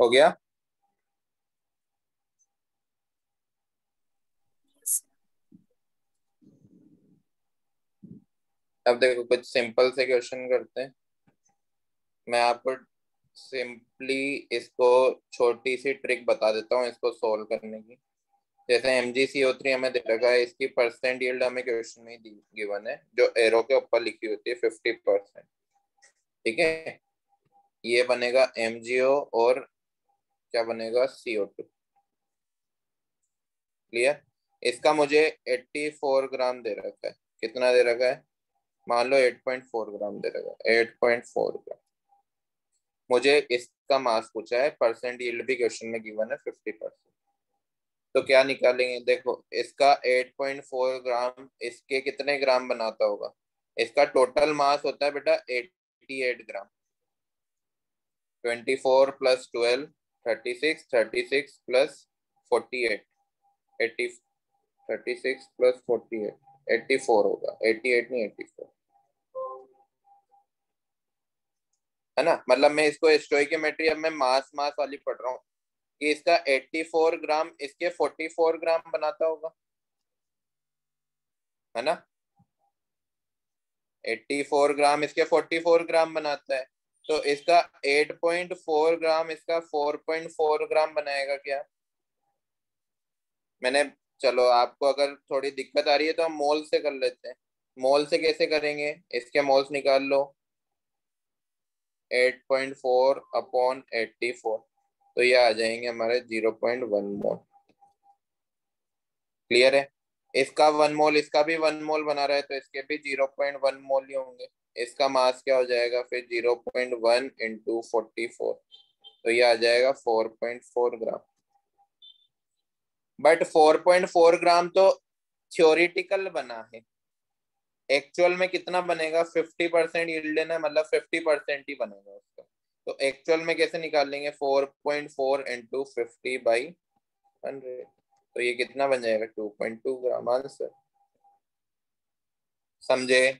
हो गया, अब देखो कुछ सिंपल से क्वेश्चन करते हैं। मैं आपको सिंपली इसको छोटी सी ट्रिक बता देता हूँ इसको सोल्व करने की। जैसे MgCO3 हमें दे रखा है, इसकी परसेंट यील्ड हमें क्वेश्चन में ही गिवन है, जो एरो के ऊपर लिखी होती है 50%। ठीक है, ये बनेगा MgO और क्या बनेगा CO2। क्लियर। इसका मुझे 84 ग्राम दे रखा है। कितना दे रखा है? मान लो 8.4 ग्राम दे रखा है, 8.4 ग्राम। मुझे इसका मास पूछा है, परसेंट यील्ड भी क्वेश्चन में गिवन है 50%। तो क्या निकालेंगे? देखो, इसका 8.4 ग्राम इसके कितने ग्राम बनाता होगा? इसका टोटल मास होता है बेटा 88 ग्राम। 24 प्लस 12 36, 36 प्लस 48 80, 36 प्लस 48 84 होगा। 88 नहीं 84 है ना। मतलब मैं इसको स्टोइकियोमेट्री अब मैं मास वाली पढ़ रहा हूँ कि इसका 84 ग्राम इसके 44 ग्राम बनाता होगा, है ना। 84 ग्राम इसके 44 ग्राम बनाता है, तो इसका 8.4 ग्राम इसका 4.4 ग्राम बनाएगा क्या? मैंने, चलो आपको अगर थोड़ी दिक्कत आ रही है तो हम मोल से कर लेते हैं। मोल से कैसे करेंगे? इसके मोल्स निकाल लो, 8.4 अपॉन 84, तो ये आ जाएंगे हमारे 0.1 मोल। क्लियर है। इसका 1 मोल, इसका भी 1 मोल बना रहा है, तो इसके भी 0.1 मोल ही होंगे। इसका मास क्या हो जाएगा फिर? 0.1 इंटू 44, तो ये आ जाएगा 4.4 ग्राम। बट 4.4 ग्राम तो थ्योरिटिकल बना है, एक्चुअल में कितना बनेगा? 50% यील्ड है, मतलब 50% ही बनेगा उसका। तो एक्चुअल में कैसे निकालेंगे? 4.4 इंटू 50/100, तो ये कितना बन जाएगा? 2.2 ग्राम। आंसर समझे?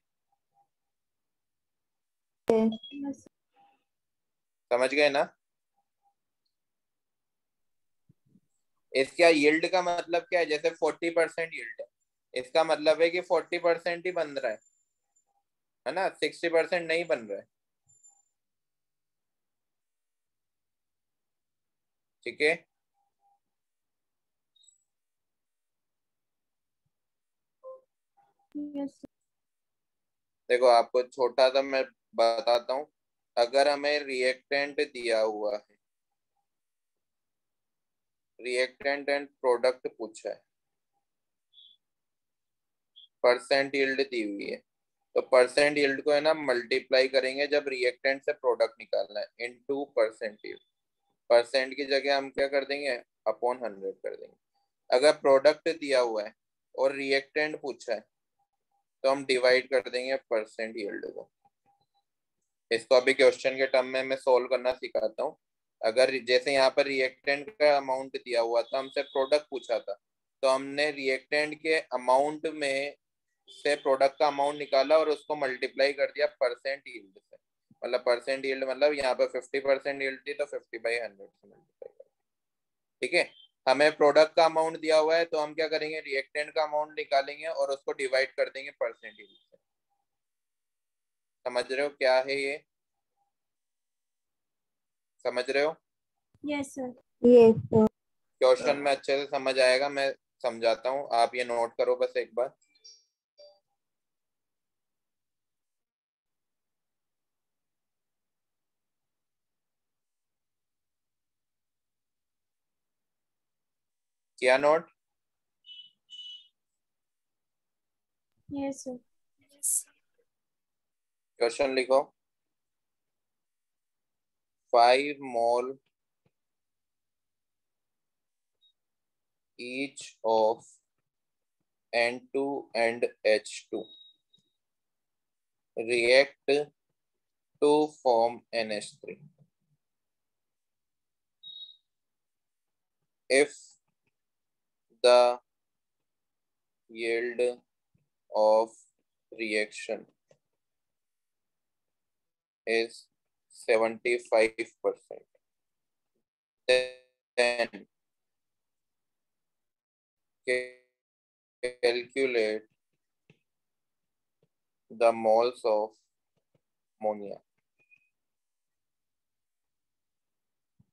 समझ गए ना? इसका यील्ड का मतलब क्या है? जैसे 40% यील्ड है, इसका मतलब है कि 40% ही बन रहा है ना, 60% नहीं बन रहा है। ठीक है, यस देखो आपको छोटा सा मैं बताता हूँ। अगर हमें रिएक्टेंट दिया हुआ है, रिएक्टेंट एंड प्रोडक्ट पूछा है, परसेंट यील्ड दी हुई है, तो परसेंट यील्ड को है ना मल्टीप्लाई करेंगे जब रिएक्टेंट से प्रोडक्ट निकालना है, इनटू परसेंट यील्ड। परसेंट की जगह हम क्या कर देंगे? अपॉन 100 कर देंगे। अगर प्रोडक्ट दिया हुआ है और रिएक्टेंट पूछा है, तो हम डिवाइड कर देंगे परसेंट यील्ड को। इसको अभी क्वेश्चन के टर्म में मैं सोल्व करना सिखाता हूँ। अगर जैसे यहाँ पर रिएक्टेंट का अमाउंट दिया हुआ था, हमसे प्रोडक्ट पूछा था, तो हमने रिएक्टेंट के अमाउंट में से प्रोडक्ट का अमाउंट निकाला और उसको मल्टीप्लाई कर दिया परसेंट यील्ड से। मतलब परसेंट यील्ड मतलब यहाँ पर 50% यील्ड थी, तो 50/100 से मल्टीप्लाई कर। ठीक है, हमें प्रोडक्ट का अमाउंट दिया हुआ है, तो हम क्या करेंगे? रिएक्टेंट का अमाउंट निकालेंगे और उसको डिवाइड कर देंगे परसेंट यील्ड से। समझ रहे हो क्या है ये? समझ रहे हो? यस सर यस क्वेश्चन में अच्छे से समझ आएगा, मैं समझाता हूँ, आप ये नोट करो बस एक बार। किया नोट? यस सर क्वेश्चन लिखो। 5 मोल each of N2 and H2 react to form NH3 if the yield of reaction is 75%, then calculate the moles of ammonia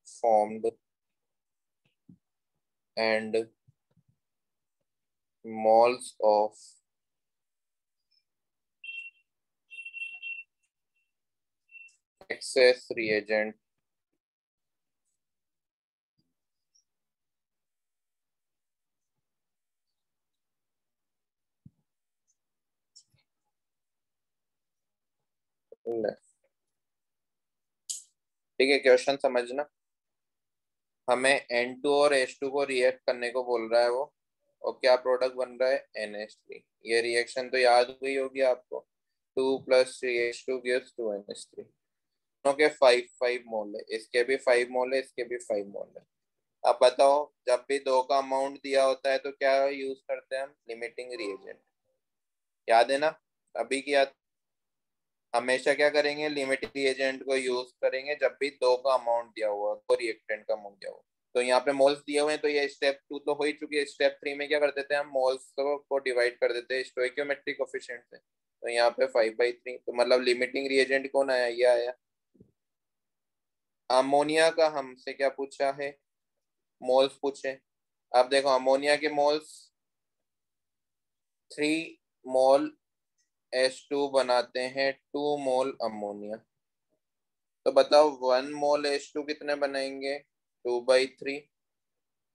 formed and moles of excess reagent left। ठीक है, question समझना। हमें N2 और H2 को react करने को बोल रहा है वो, और क्या प्रोडक्ट बन रहा है NH3। ये रिएक्शन तो याद हुई होगी आपको, 2 + 3H2 gives 2NH3। दोनों के 5 मोल है, इसके भी 5 मोल है, इसके भी 5 मोल है। अब बताओ, जब भी दो का अमाउंट दिया होता है तो क्या यूज करते हैं हम? Limiting reagent. याद है ना? अभी किया। हमेशा क्या करेंगे? लिमिटिंग रिएजेंट को यूज करेंगे जब भी दो का अमाउंट दिया हुआ, दो रिएक्टेंट का अमाउंट दिया हुआ। तो यहाँ पे मोल्स दिए हुए हैं, तो ये स्टेप 2 तो हो ही चुकी है। स्टेप 3 में क्या कर देते हैं हम? मोल्स को डिवाइड कर देते हैं स्टोइकियोमेट्रिक कोफिशिएंट से। तो यहाँ पे 5/3, तो मतलब लिमिटिंग रिएजेंट कौन आया? ये आया। अमोनिया का हमसे क्या पूछा है? मोल्स पूछे। अब देखो, अमोनिया के मोल्स 3 मोल H2 बनाते हैं 2 मोल अमोनिया। तो बताओ 1 मोल H2 कितने बनाएंगे? 2/3।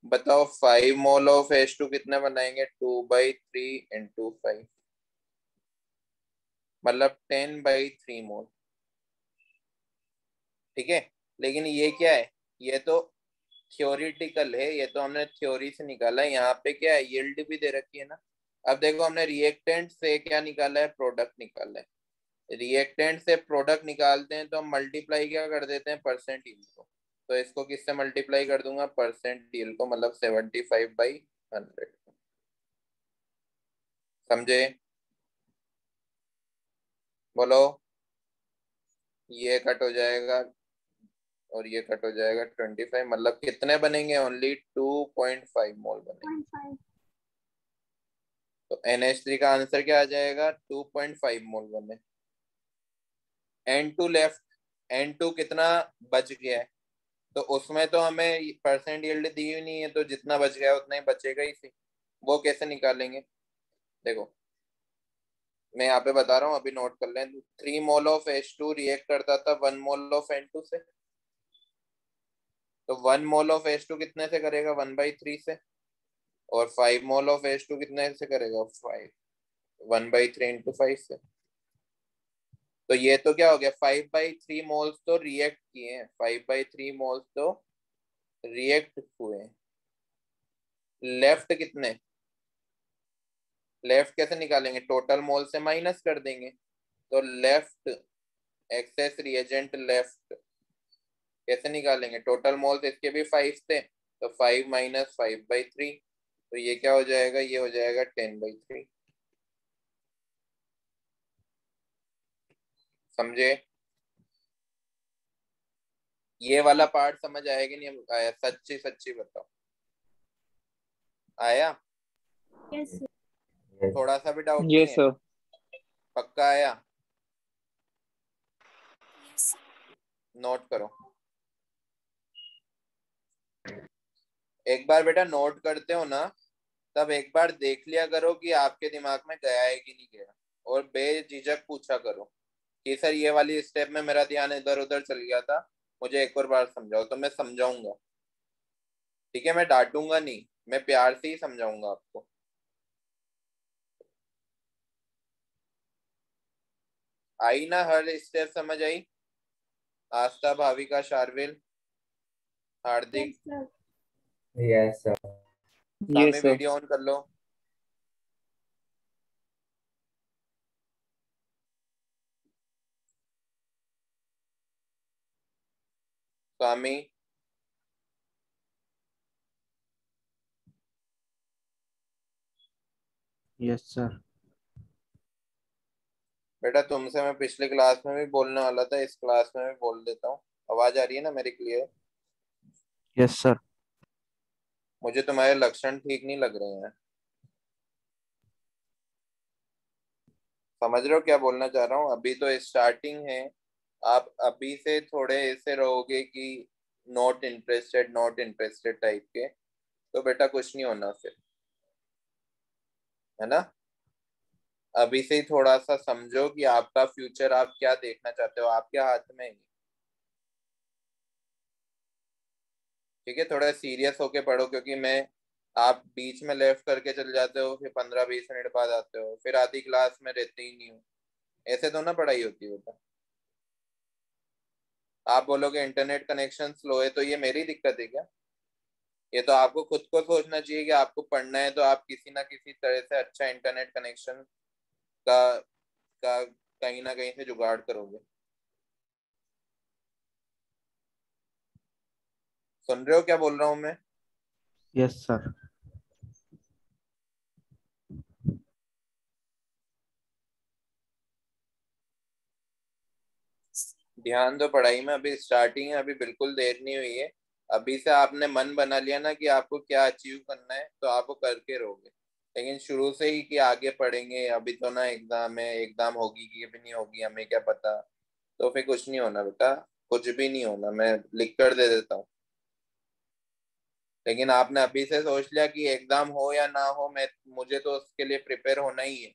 बताओ 5 मोल ऑफ H2 कितने बनाएंगे? 2/3 × 5, मतलब 10/3 मोल। ठीक है, लेकिन ये क्या है? ये तो थ्योरिटिकल है, ये तो हमने थ्योरी से निकाला है। यहाँ पे क्या है? यील्ड भी दे रखी है ना। अब देखो, हमने रिएक्टेंट से क्या निकाला है? प्रोडक्ट निकाला है। रिएक्टेंट से प्रोडक्ट निकालते हैं तो हम मल्टीप्लाई क्या कर देते हैं? परसेंट यील्ड को। तो इसको किससे मल्टीप्लाई कर दूंगा? परसेंट यील्ड को, मतलब 75/100। समझे? बोलो। ये कट हो जाएगा और ये कट हो जाएगा 25, मतलब कितने बनेंगे? ओनली 2.5 मोल बनेंगे। 0.5। तो NH3 का आंसर क्या आ जाएगा? 2.5 मोल बने। N2 left. N2 कितना बच गया है? तो उसमें तो हमें परसेंट यील्ड दी हुई नहीं है, तो जितना बच गया उतना ही बचेगा ही सी। वो कैसे निकालेंगे? देखो, मैं यहाँ पे बता रहा हूँ, अभी नोट कर लें। 3 मोल ऑफ H2 रिएक्ट करता था 1 मोल ऑफ N2 से। तो 1 मोल ऑफ H2 कितने से करेगा? 1/3 से। और 5 मोल ऑफ H2 कितने से करेगा? 5, 1/3 × 5 से। तो ये तो क्या हो गया? 5/3 मोल्स तो रिएक्ट किए हैं, 5/3 मोल्स तो रिएक्ट हुए हैं। लेफ्ट कितने? लेफ्ट कैसे निकालेंगे? टोटल मोल से माइनस कर देंगे। तो लेफ्ट, एक्सेस रिएजेंट लेफ्ट कैसे निकालेंगे? टोटल मोल्स इसके भी 5 थे, तो 5 - 5/3। तो ये क्या हो जाएगा? ये हो जाएगा 10/3। समझे? ये वाला पार्ट समझ आएगा नहीं आया? सच्ची सच्ची बताओ, आया? Yes sir. थोड़ा सा भी डाउट नहीं यस है? सर। पक्का आया? यस। नोट करो। एक बार बेटा नोट करते हो ना, तब एक बार देख लिया करो कि आपके दिमाग में गया है कि नहीं गया, और बेझिझक पूछा करो कि सर ये वाली स्टेप में मेरा ध्यान इधर उधर चल गया था, मुझे एक और बार समझाओ। तो मैं समझाऊंगा, ठीक है? मैं डांटूंगा नहीं, मैं प्यार से ही समझाऊंगा आपको। आई ना? हर स्टेप समझ आई? Aastha, Bhavika, Sharvil, Hardik, yes sir. Yes, sir. Sami, yes sir. Video on कर लो। स्वामी, यस सर। बेटा तुमसे मैं पिछले क्लास में भी बोलने वाला था, इस क्लास में भी बोल देता हूँ। आवाज आ रही है ना मेरी क्लियर? Yes sir. मुझे तुम्हारे लक्षण ठीक नहीं लग रहे हैं। समझ रहे हो क्या बोलना चाह रहा हूँ? अभी तो स्टार्टिंग है, आप अभी से थोड़े ऐसे रहोगे कि not interested, not interested type के, तो बेटा कुछ नहीं होना फिर। है ना। अभी से ही थोड़ा सा समझो कि आपका फ्यूचर आप क्या देखना चाहते हो, आपके हाथ में है। ठीक है, थोड़ा सीरियस होके पढ़ो, क्योंकि मैं आप बीच में लेफ्ट करके चल जाते हो, फिर 15-20 मिनट बाद आते हो, फिर आधी क्लास में रहते ही नहीं हो। ऐसे तो ना पढ़ाई होती है बेटा। आप बोलोगे इंटरनेट कनेक्शन स्लो है, तो ये मेरी दिक्कत है क्या? ये तो आपको खुद को सोचना चाहिए कि आपको पढ़ना है तो आप किसी ना किसी तरह से अच्छा इंटरनेट कनेक्शन का कहीं ना कहीं से जुगाड़ करोगे। सुन रहे हो क्या बोल रहा हूं मैं? Yes sir. ध्यान दो पढ़ाई में, अभी स्टार्टिंग है, अभी बिल्कुल देर नहीं हुई है। अभी से आपने मन बना लिया ना कि आपको क्या अचीव करना है, तो आप वो करके रहोगे। लेकिन शुरू से ही कि आगे पढ़ेंगे, अभी तो ना एग्जाम है, एग्जाम होगी कि अभी नहीं होगी हमें क्या पता, तो फिर कुछ नहीं होना बेटा, कुछ भी नहीं होना, मैं लिख कर दे देता हूँ। लेकिन आपने अभी से सोच लिया कि एग्जाम हो या ना हो, मैं मुझे तो उसके लिए प्रिपेयर होना ही है।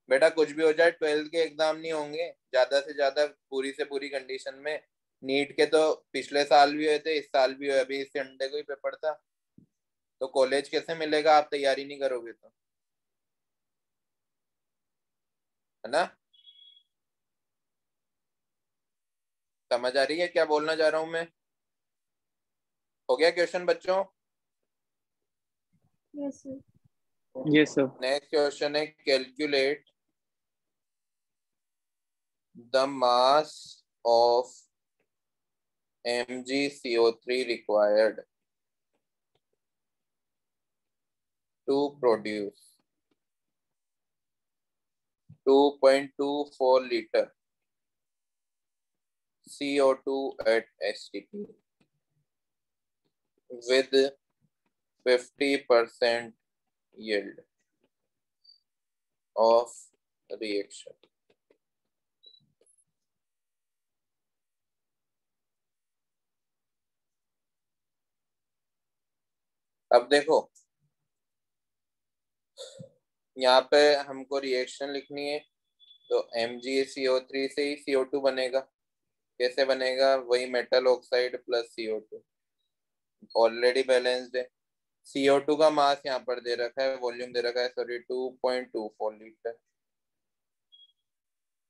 बेटा कुछ भी हो जाए, 12th के एग्जाम नहीं होंगे ज्यादा से ज्यादा, पूरी से पूरी कंडीशन में। नीट के तो पिछले साल भी हुए थे, इस साल भी हुए, अभी इस संडे को ही पेपर था। तो कॉलेज कैसे मिलेगा आप तैयारी नहीं करोगे तो, है ना। समझ आ रही है क्या बोलना चाह रहा हूं मैं? हो गया क्वेश्चन बच्चों? Yes, sir. Yes, sir. Next question है, calculate the mass of MgCO3 required to produce 2.24 liter CO2 at STP with 50% yield of reaction. अब देखो, यहाँ पे हमको रिएक्शन लिखनी है, तो MgCO3 से ही CO2 बनेगा। कैसे बनेगा? वही metal oxide plus CO2, already balanced है। CO2 का मास यहाँ पर दे रखा है, वॉल्यूम दे रखा है, सॉरी 2.24 लीटर,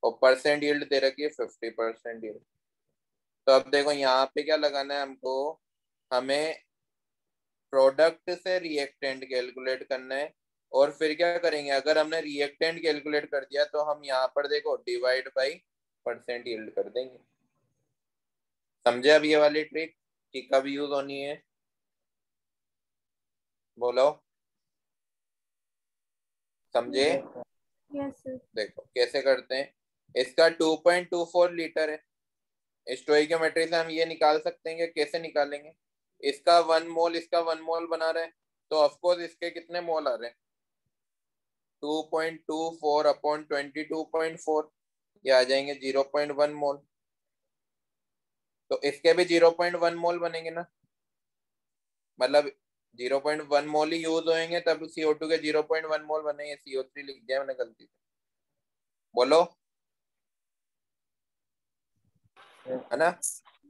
और परसेंट यील्ड दे रखी है 50% यील्ड। तो अब देखो यहाँ पे क्या लगाना है हमको, हमें प्रोडक्ट से रिएक्टेंट कैलकुलेट करना है। और फिर क्या करेंगे, अगर हमने रिएक्टेंट कैलकुलेट कर दिया तो हम यहाँ पर देखो डिवाइड बाई परसेंट यील्ड कर देंगे। समझे अब ये वाली ट्रिक कि कब यूज होनी है? बोलो, समझे? Yes, sir. देखो कैसे करते हैं, इसका 2.24 लीटर है, स्टोइकियोमेट्री से हम ये निकाल सकते हैं कि कैसे निकालेंगे। इसका 1 मोल, इसका 1 मोल बना रहे हैं, तो ऑफकोर्स इसके कितने मोल आ रहे हैं? 2.24 अपॉन 22.4, ये आ जाएंगे 0.1 मोल। तो इसके भी 0.1 मोल बनेंगे ना, मतलब 0.1 मोल ही यूज होंगे, तब CO2 के 0.1 मोल बनेंगे। CO3 लिख दिया मैंने गलती से, बोलो, है ना।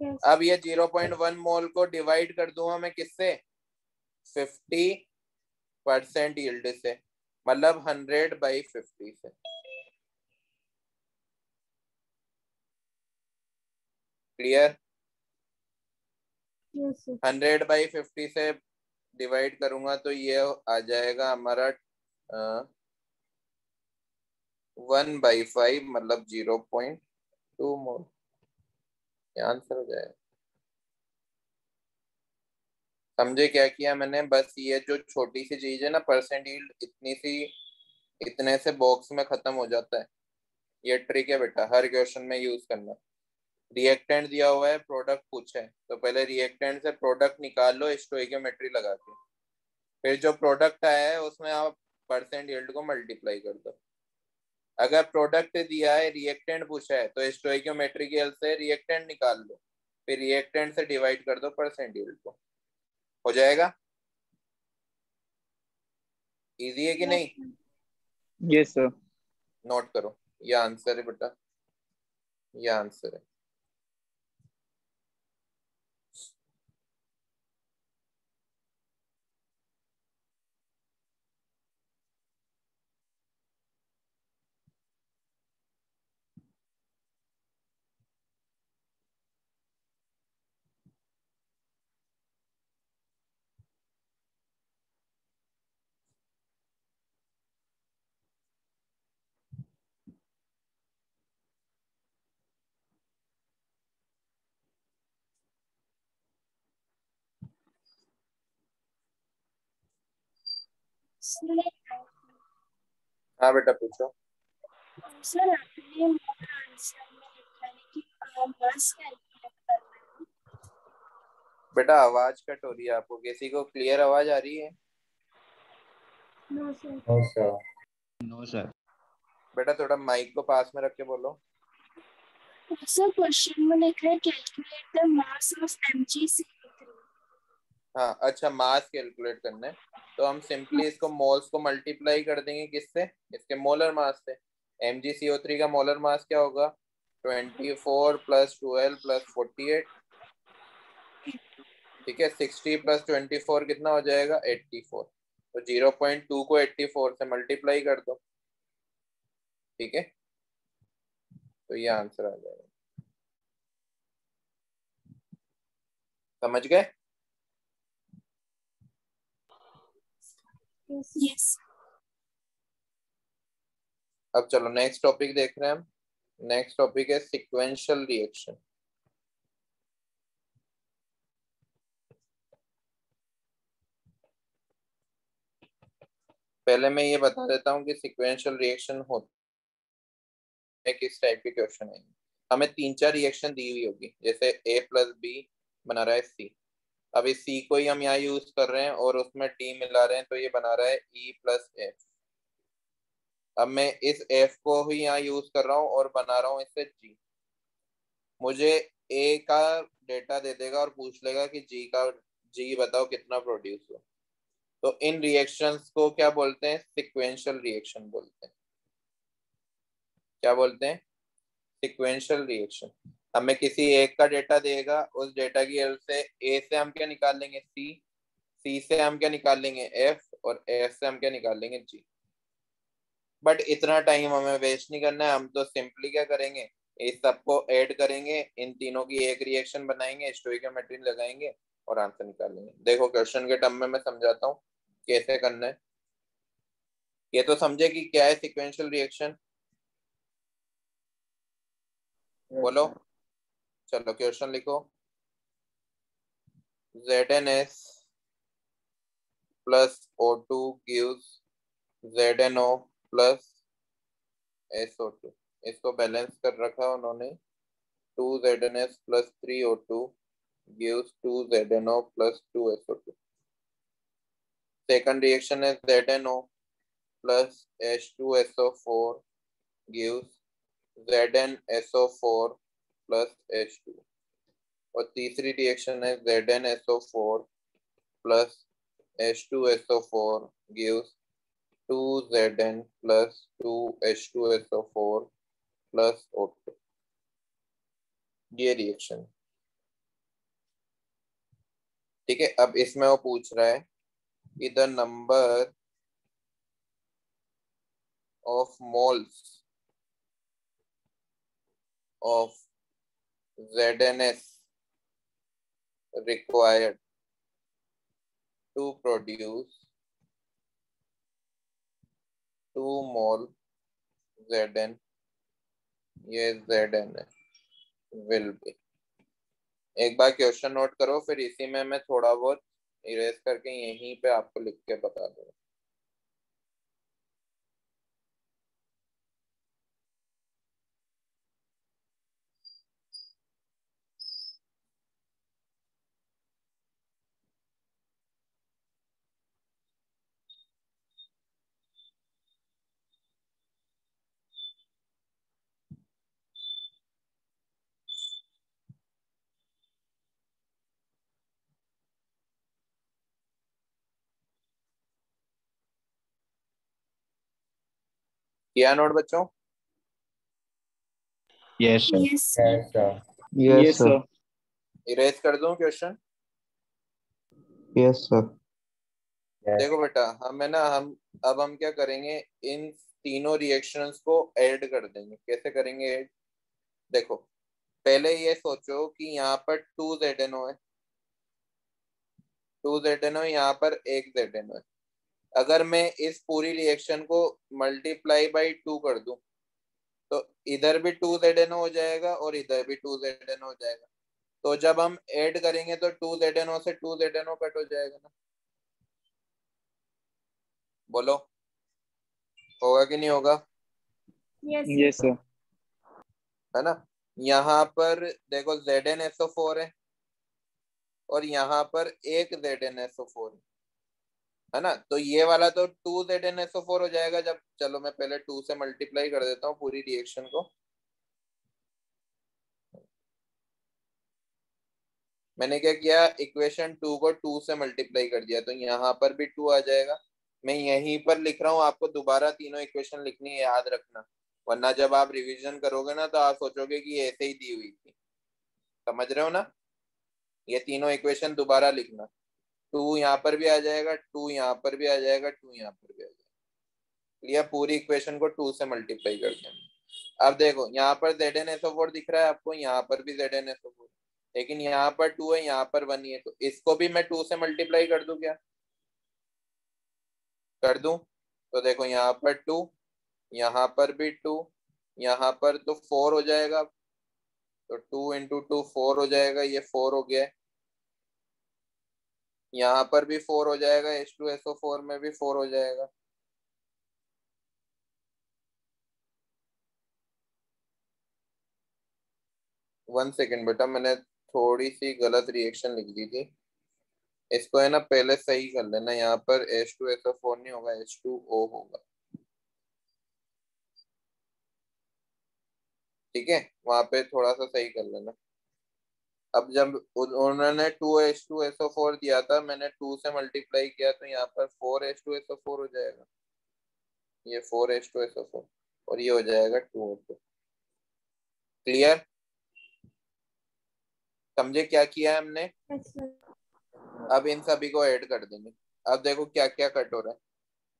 Yes. अब ये 0.1 मोल को डिवाइड कर दूंगा मैं किससे? 50% यील्ड से, मतलब 100/50 से। क्लियर? Yes, sir. 100/50 से डिवाइड करूंगा तो ये आ जाएगा हमारा 1/5, मतलब 0.2 मोल। ये आंसर हो जाएगा। समझे क्या किया मैंने? बस ये जो छोटी सी चीज है ना, परसेंट यील्ड, इतनी सी, इतने से बॉक्स में खत्म हो जाता है। ये ट्रिक है बेटा, हर क्वेश्चन में यूज करना। रिएक्टेंट दिया हुआ है, प्रोडक्ट पूछा है, तो पहले रिएक्टेंट से प्रोडक्ट निकाल लो स्टोइकियोमेट्री लगा के, फिर जो प्रोडक्ट आया है उसमें आप परसेंट यील्ड को मल्टीप्लाई कर दो। अगर प्रोडक्ट दिया है, रिएक्टेंट पूछा है, तो स्टोइकियोमेट्री की हेल्प से रिएक्टेंट निकाल लो, फिर रिएक्टेंट से डिवाइड कर दो परसेंट यील्ड को, हो जाएगा। इजी है कि Yes, नहीं? sir. Yes, sir. नोट करो, ये आंसर है बेटा, ये आंसर है। सर हाँ बेटा पूछो। सर आपने मोर आंसर में लिखा है कि मास कैलकुलेट करना है। बेटा आवाज कट हो रही है, आपको किसी को क्लियर आवाज आ रही है? No sir. No, sir. No sir. बेटा थोड़ा माइक को पास में रख के बोलो। सर क्वेश्चन में लिखा है calculate the mass of MgCO3। हाँ अच्छा, मास कैलकुलेट करना है तो हम सिंपली इसको मोल्स को मल्टीप्लाई कर देंगे किससे, इसके मोलर मास से। MgCO3 का मोलर मास क्या होगा? 24 + 12 + 48। ठीक है, 60 + 24 कितना हो जाएगा? 84। तो 0.2 को 84 से मल्टीप्लाई कर दो। ठीक है, तो ये आंसर आ जाएगा। समझ गए? यस। अब चलो नेक्स्ट टॉपिक देख रहे हैं हम। नेक्स्ट टॉपिक है सिक्वेंशियल रिएक्शन। पहले मैं ये बता देता हूँ कि सिक्वेंशियल रिएक्शन होता है किस टाइप के क्वेश्चन है। हमें 3-4 रिएक्शन दी हुई होगी, जैसे A + B बना रहा है C। अब इस C को ही हम यहाँ यूज कर रहे हैं और उसमें D मिला रहे हैं, तो ये बना रहा है E + F। अब मैं इस F को ही यहाँ यूज कर रहा हूँ और बना रहा हूँ इससे G। मुझे A का डेटा दे देगा और पूछ लेगा कि G बताओ कितना प्रोड्यूस हो। तो इन रिएक्शंस को क्या बोलते हैं? सिक्वेंशियल रिएक्शन बोलते हैं। क्या बोलते हैं? Sequential reaction. हमें किसी एक का डेटा देगा, उस डेटा की हेल्प से ए से हम क्या निकाल लेंगे? सी से हम क्या निकाल लेंगे? एफ, और एफ से हम क्या निकाल लेंगे? जी। बट इतना टाइम हमें वेस्ट नहीं करना है, हम तो सिंपली क्या करेंगे, इस सबको ऐड करेंगे, इन तीनों की एक रिएक्शन बनाएंगे, स्टोइकियोमेट्री लगाएंगे और आंसर निकाल लेंगे। देखो क्वेश्चन के टर्म में मैं समझाता हूँ कैसे करना है। ये तो समझे कि क्या है सिक्वेंशियल रिएक्शन? Yes, बोलो, sir. चलो क्वेश्चन लिखो। ZnS plus O2 gives ZnO plus SO2। इसको बैलेंस कर रखा उन्होंने। 2ZnS plus 3O2 gives 2ZnO plus 2SO2। Second reaction is ZnO plus H2SO4 gives ZnSO4 plus H2। और तीसरी रिएक्शन है ZnSO4 plus H2SO4 gives 2Zn plus 2H2SO4 plus O2। ये reaction. ठीक है, अब इसमें वो पूछ रहा है कि the number of moles of ZnS required to produce 2 mole Zn, ये Zn है, will be। एक बार क्वेश्चन नोट करो, फिर इसी में मैं थोड़ा बहुत इरेज करके यहीं पे आपको लिख के बता दूंगा। किया नोट बच्चों? Yes, sir. Yes, sir. Yes, sir. Yes, Yes, sir. sir. Erase कर दूं क्वेश्चन? Yes, sir. Yes. देखो बेटा, हम क्या करेंगे, इन तीनों रिएक्शंस को ऐड कर देंगे। कैसे करेंगे ऐड? देखो, पहले ये सोचो कि यहाँ पर 2 ZNO है, 2 ZNO, यहाँ पर 1 ZNO है। अगर मैं इस पूरी रिएक्शन को मल्टीप्लाई बाई 2 कर दूं तो इधर भी 2 ZNO हो जाएगा और इधर भी 2 ZNO हो जाएगा। तो जब हम ऐड करेंगे तो 2 ZNO से 2 ZNO कट हो जाएगा ना? बोलो, होगा कि नहीं होगा? Yes, sir. Yes, sir. है ना? यहाँ पर देखो ZnSO4 है और यहाँ पर 1 ZnSO4 है ना? तो ये वाला तो 2 ZnSO4 हो जाएगा। जब, चलो मैं पहले 2 से मल्टीप्लाई कर देता हूँ पूरी रिएक्शन को। मैंने क्या किया, इक्वेशन 2 को 2 से मल्टीप्लाई कर दिया, तो यहाँ पर भी 2 आ जाएगा। मैं यहीं पर लिख रहा हूँ, आपको दोबारा तीनों इक्वेशन लिखनी है, याद रखना, वरना जब आप रिवीजन करोगे ना तो आप सोचोगे कि ऐसे ही दी हुई थी। समझ रहे हो ना? ये तीनों इक्वेशन दोबारा लिखना। 2 यहाँ पर भी आ जाएगा, 2 यहाँ पर भी आ जाएगा, 2 यहाँ पर भी आ जाएगा। लिया, पूरी इक्वेशन को 2 से मल्टीप्लाई कर दिया। अब देखो, यहाँ पर ZnSO4 दिख रहा है आपको, यहाँ पर भी ZnSO4, लेकिन यहाँ पर 2 है, यहाँ पर 1 ही है, तो इसको भी मैं 2 से मल्टीप्लाई कर दूं क्या? कर दूं? तो देखो, यहाँ पर 2, यहाँ पर भी 2, यहाँ पर तो 4 हो जाएगा। तो 2 इंटू 2 4 हो जाएगा, ये 4 हो गया। यहाँ पर भी 4 हो जाएगा, H2SO4 में भी 4 हो जाएगा। वन सेकेंड बेटा, मैंने थोड़ी सी गलत रिएक्शन लिख दी थी, इसको है ना पहले सही कर लेना। यहाँ पर H2SO4 नहीं होगा, H2O होगा। ठीक है, वहां पे थोड़ा सा सही कर लेना। अब जब उन्होंने 2H2SO4 दिया था, मैंने 2 से मल्टीप्लाई किया, तो यहाँ पर 4H2SO4 हो जाएगा। ये 4H2SO4 और ये हो जाएगा 2O2। क्लियर? समझे क्या किया है हमने? Yes, sir. अब इन सभी को ऐड कर देंगे। अब देखो क्या क्या कट हो रहा है।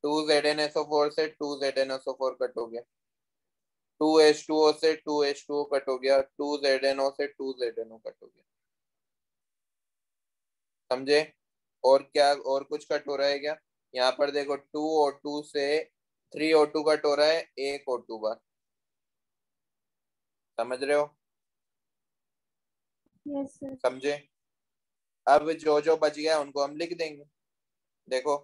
2ZnSO4 से 2ZnSO4 कट हो गया, 2H2O से 2H2O कट हो गया, 2ZNO से 2ZNO कट हो गया। समझे? और क्या, और कुछ कट हो रहा है क्या? यहाँ पर देखो, 2O2 से 3O2 कट हो रहा है, 1O2 बार। समझ रहे हो? Yes, sir. समझे? अब जो जो बच गया उनको हम लिख देंगे। देखो,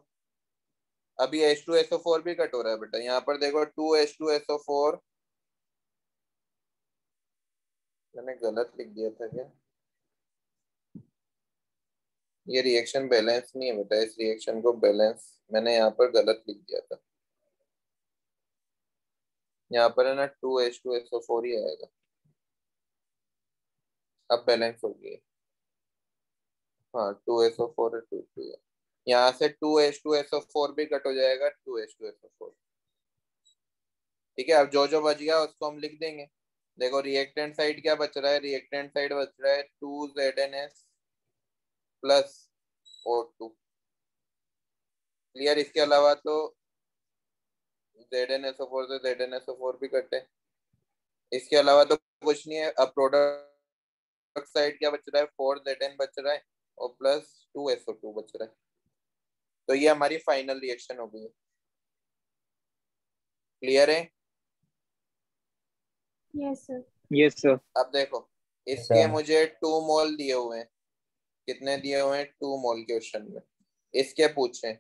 अभी H2SO4 भी कट हो रहा है बेटा। यहाँ पर देखो, 2H2SO4, मैंने गलत लिख दिया था क्या? ये रिएक्शन बैलेंस नहीं है बेटा, इस रिएक्शन को बैलेंस मैंने यहाँ पर गलत लिख दिया था। यहाँ पर है ना 2H2SO4 ही आएगा। अब बैलेंस हो गई। हाँ, 2SO4 है, 2 है। यहाँ से 2H2SO4 भी कट हो जाएगा, 2H2SO4। ठीक है, अब जो जो बच गया उसको हम लिख देंगे। देखो, रिएक्टेंट साइड क्या बच रहा है? रिएक्टेंट साइड बच रहा है 2ZnS प्लस O2। क्लियर? इसके अलावा तो ZnSO4 से ZnSO4 भी कटे। इसके अलावा तो कुछ नहीं है। अब प्रोडक्ट साइड क्या बच रहा है? 4Zn बच रहा है और प्लस 2SO2 बच रहा है। तो ये हमारी फाइनल रिएक्शन हो गई है। क्लियर है? Yes, sir. Yes, sir. अब देखो, इसके sir. मुझे 2 मोल दिए हुए हैं। कितने दिए हुए हैं? 2 मोल क्वेश्चन में। इसके पूछे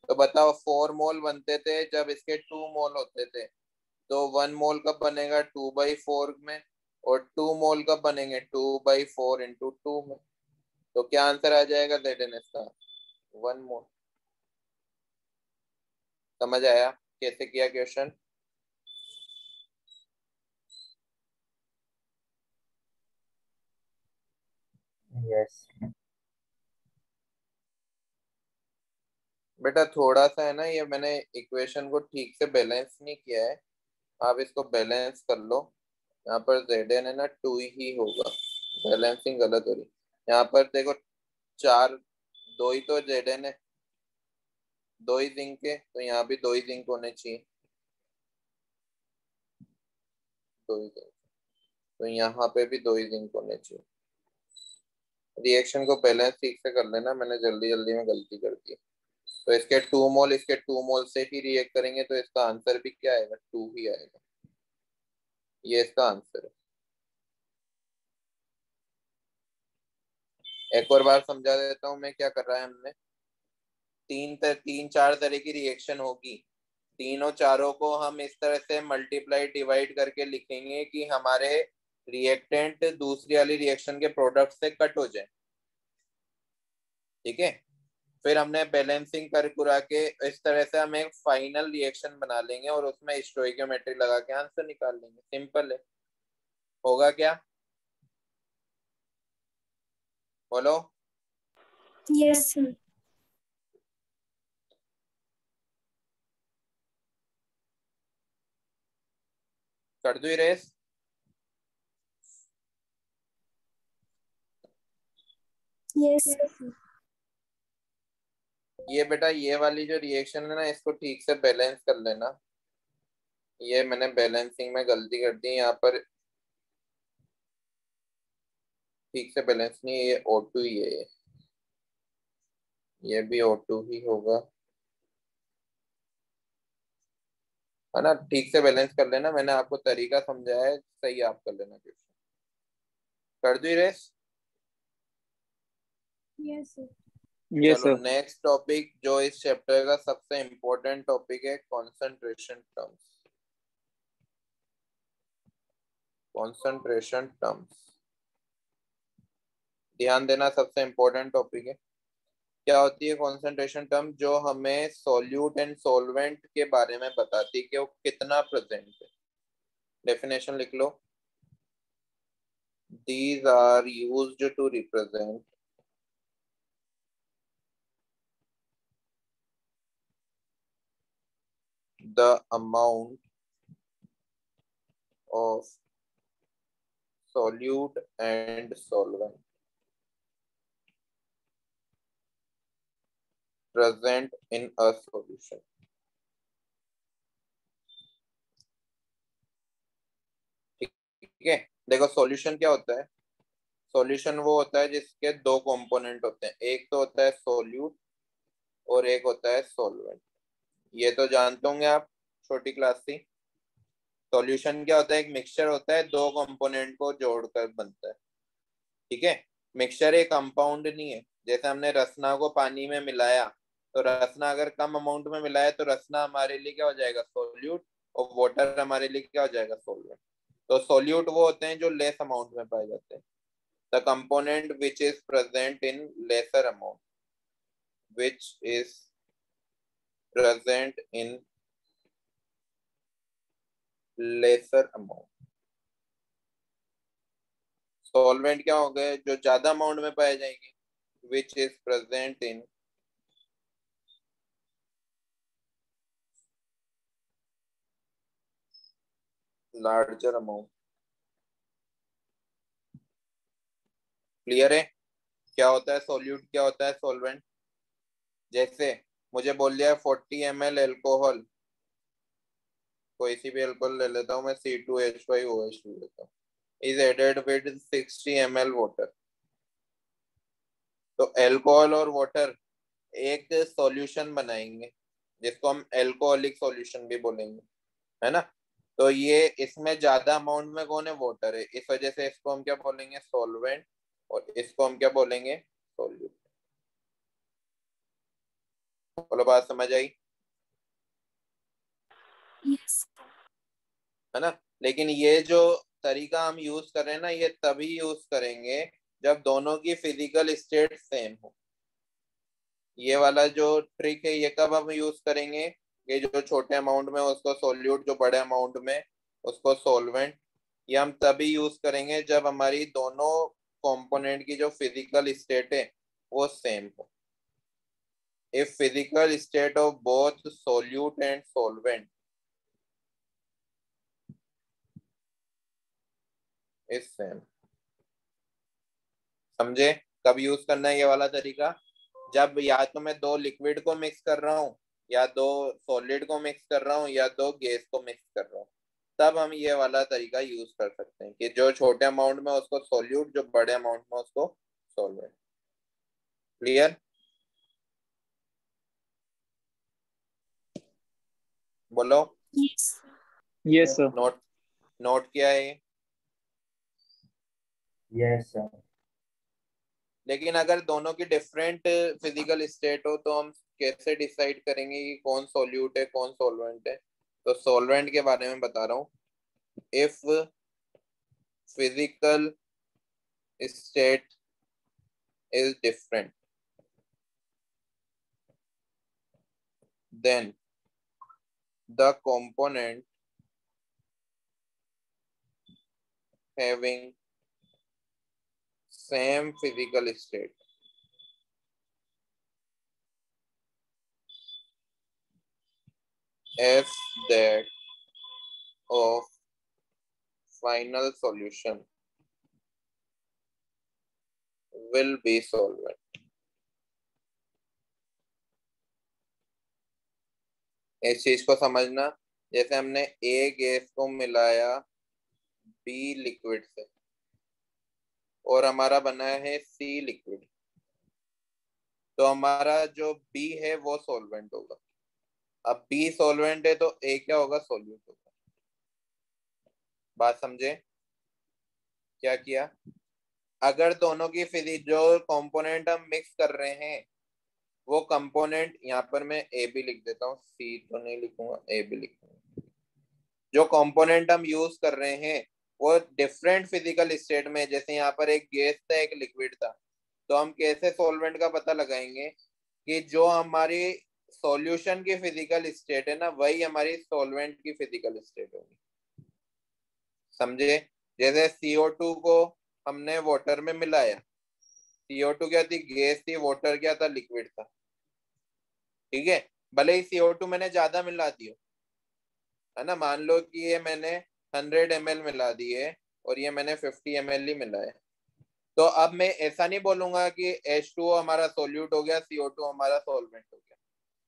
तो बताओ, 4 मोल बनते थे जब इसके 2 मोल होते थे, तो 1 मोल कब बनेगा? 2/4 में। और 2 मोल कब बनेंगे? 2/4 इंटू 2 में। तो क्या आंसर आ जाएगा ZnS का? 1 मोल। समझ आया कैसे किया क्वेश्चन? Yes. बेटा थोड़ा सा है ना, ये मैंने इक्वेशन को ठीक से बैलेंस नहीं किया है, आप इसको बैलेंस कर लो। यहाँ पर Zn है ना 2 ही होगा, बैलेंसिंग गलत हो रही। यहाँ पर देखो 4, 2 ही तो Zn है, 2 ही जिंक है, तो यहाँ भी 2 ही जिंक होने चाहिए, 2 ही जिंक, तो यहाँ पे भी 2 ही जिंक होने चाहिए। रिएक्शन को बैलेंस ठीक से कर लेना, मैंने जल्दी जल्दी में गलती कर दी। तो इसके 2 मोल इसके 2 मोल से ही रिएक्ट करेंगे, तो इसका आंसर भी क्या आएगा, 2 ही आएगा। ये इसका आंसर है। एक और बार समझा देता हूँ मैं क्या कर रहा है हमने। 4 तरह की रिएक्शन होगी, तीनों चारों को हम इस तरह से मल्टीप्लाई डिवाइड करके लिखेंगे कि हमारे रिएक्टेंट दूसरी वाली रिएक्शन के प्रोडक्ट से कट हो जाए। ठीक है, फिर हमने बैलेंसिंग कर कुरा के इस तरह से हम एक फाइनल रिएक्शन बना लेंगे और उसमें स्टोइकियोमेट्री लगा के आंसर निकाल लेंगे। सिंपल है, होगा क्या, बोलो। Yes sir. कर दो रेस। यस। ये बेटा ये वाली जो रिएक्शन है ना, इसको ठीक से बैलेंस कर लेना। ये मैंने बैलेंसिंग में गलती कर दी, यहाँ पर ठीक से बैलेंस नहीं है, ये O2 ही है, ये भी O2 ही होगा, है ना। ठीक से बैलेंस कर लेना, मैंने आपको तरीका समझाया है, सही आप कर लेना क्वेश्चन। कर दी रेस। Yes sir. Yes, चलो sir. नेक्स्ट टॉपिक जो इस चैप्टर का सबसे इम्पोर्टेंट टॉपिक है, कॉन्सेंट्रेशन टर्म्स। कॉन्सेंट्रेशन टर्म्स ध्यान देना, सबसे इम्पोर्टेंट टॉपिक है। क्या होती है कॉन्सेंट्रेशन टर्म, जो हमें सॉल्यूट एंड सॉल्वेंट के बारे में बताती है कि वो कितना प्रेजेंट है। डेफिनेशन लिख लो। These are used to represent the amount of solute and solvent present in a solution. ठीक है, देखो सॉल्यूशन क्या होता है। सॉल्यूशन वो होता है जिसके 2 कंपोनेंट होते हैं, एक तो होता है सोल्यूट और एक होता है सॉल्वेंट। ये तो जानते होंगे आप, छोटी क्लास थी। सॉल्यूशन क्या होता है, एक मिक्सचर होता है, 2 कंपोनेंट को जोड़कर बनता है। ठीक है, मिक्सचर एक कंपाउंड नहीं है। जैसे हमने रसना को पानी में मिलाया, तो रसना अगर कम अमाउंट में मिलाया तो रसना हमारे लिए क्या हो जाएगा, सोल्यूट, और वाटर हमारे लिए क्या हो जाएगा, सोल्वेंट। तो सोल्यूट वो होते हैं जो लेस अमाउंट में पाए जाते हैं। The component which is present in lesser amount, which is present in lesser amount. Solvent क्या हो गए, जो ज्यादा अमाउंट में पाए जाएंगे, which is present in larger amount. Clear है, क्या होता है सॉल्यूट, क्या होता है सॉल्वेंट। जैसे मुझे बोल दिया 40 ml एल्कोहल, कोई सी भी एल्कोहल ले लेता हूँ मैं, C2H5OH2 लेता हूँ, is added with 60 ml water. तो एल्कोहल और वाटर एक सॉल्यूशन बनाएंगे, जिसको हम एल्कोहलिक सॉल्यूशन भी बोलेंगे, है ना। तो ये इसमें ज्यादा अमाउंट में कौन है, वाटर है, इस वजह से इसको हम क्या बोलेंगे, सॉल्वेंट, और इसको हम क्या बोलेंगे, सॉल्यूट। बोलो, बात समझ आई, यस। है ना। लेकिन ये जो तरीका हम यूज कर रहे हैं ना, ये तभी यूज करेंगे जब दोनों की फिजिकल स्टेट सेम हो। ये वाला जो ट्रिक है ये कब हम यूज करेंगे, ये जो छोटे अमाउंट में उसको सोल्यूट, जो बड़े अमाउंट में उसको सोलवेंट। ये हम तभी यूज करेंगे जब हमारी दोनों कंपोनेंट की जो फिजिकल स्टेट है वो सेम हो। If physical state of both solute and solvent is same. समझे कब यूज करना है ये वाला तरीका? जब या तो मैं दो लिक्विड को मिक्स कर रहा हूँ, या दो सॉलिड को मिक्स कर रहा हूँ, या दो गैस को मिक्स कर रहा हूँ, तब हम ये वाला तरीका यूज कर सकते हैं कि जो छोटे अमाउंट में उसको सॉल्यूट, जो बड़े अमाउंट में उसको सॉल्वेंट। क्लियर? बोलो। Yes. Yes, sir. नोट किया है? Yes, sir. लेकिन अगर दोनों की डिफरेंट फिजिकल स्टेट हो तो हम कैसे डिसाइड करेंगे कि कौन सॉल्यूट है कौन सॉल्वेंट है? तो सॉल्वेंट के बारे में बता रहा हूँ। If physical state is different, then the component having same physical state as that of final solution will be solvent. इस चीज को समझना, जैसे हमने ए गैस को मिलाया बी लिक्विड से और हमारा बना है सी लिक्विड, तो हमारा जो बी है वो सॉल्वेंट होगा। अब बी सॉल्वेंट है तो ए क्या होगा? सॉल्यूट होगा। बात समझे? क्या किया? अगर दोनों की फिजिक जो कंपोनेंट हम मिक्स कर रहे हैं वो कंपोनेंट, यहाँ पर मैं ए भी लिख देता हूँ, सी तो नहीं लिखूंगा, ए भी लिखूंगा। जो कंपोनेंट हम यूज कर रहे हैं वो डिफरेंट फिजिकल स्टेट में, जैसे यहाँ पर एक गैस था एक लिक्विड था, तो हम कैसे सॉल्वेंट का पता लगाएंगे कि जो हमारी सॉल्यूशन की फिजिकल स्टेट है ना, वही हमारी सॉल्वेंट की फिजिकल स्टेट होगी। समझे? जैसे CO2 को हमने वाटर में मिलाया, CO2 क्या थी? गैस थी, वाटर क्या था? लिक्विड था। ठीक है, भले ही CO2 मैंने ज्यादा मिला दिया है ना, मान लो कि ये मैंने 100 ml मिला दिए और ये मैंने 50 ml ही मिलाया, तो अब मैं ऐसा नहीं बोलूंगा कि H2O हमारा सोल्यूट हो गया, CO2 हमारा सॉल्वेंट हो गया।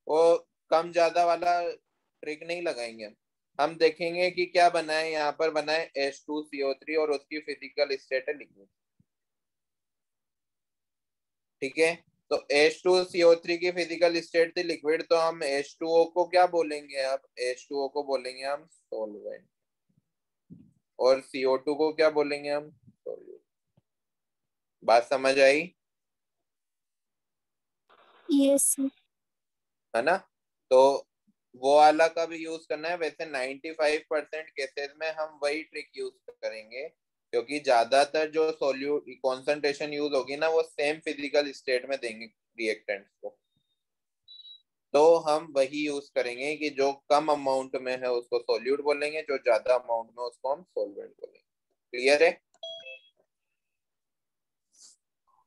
वो कम ज्यादा वाला ट्रिक नहीं लगाएंगे हम देखेंगे कि क्या बना है। यहाँ पर बना है H2CO3 और उसकी फिजिकल स्टेट है लिक्विड। ठीक है, तो H2CO3 की फिजिकल स्टेट थी लिक्विड, तो हम H2O को क्या बोलेंगे? अब H2O को बोलेंगे हम सॉल्वेंट, और CO2 को क्या बोलेंगे हम? सॉल्यूट। बात समझ आई? Yes. है ना? तो वो वाला का भी यूज करना है। वैसे 95% केसेस में हम वही ट्रिक यूज करेंगे, क्योंकि ज्यादातर जो सॉल्यूट कॉन्सेंट्रेशन यूज होगी ना वो सेम फिजिकल स्टेट में देंगे रिएक्टेंट्स को, तो हम वही यूज करेंगे कि जो कम अमाउंट में है उसको सॉल्यूट बोलेंगे, जो ज्यादा अमाउंट में उसको हम सॉल्वेंट बोलेंगे। क्लियर है?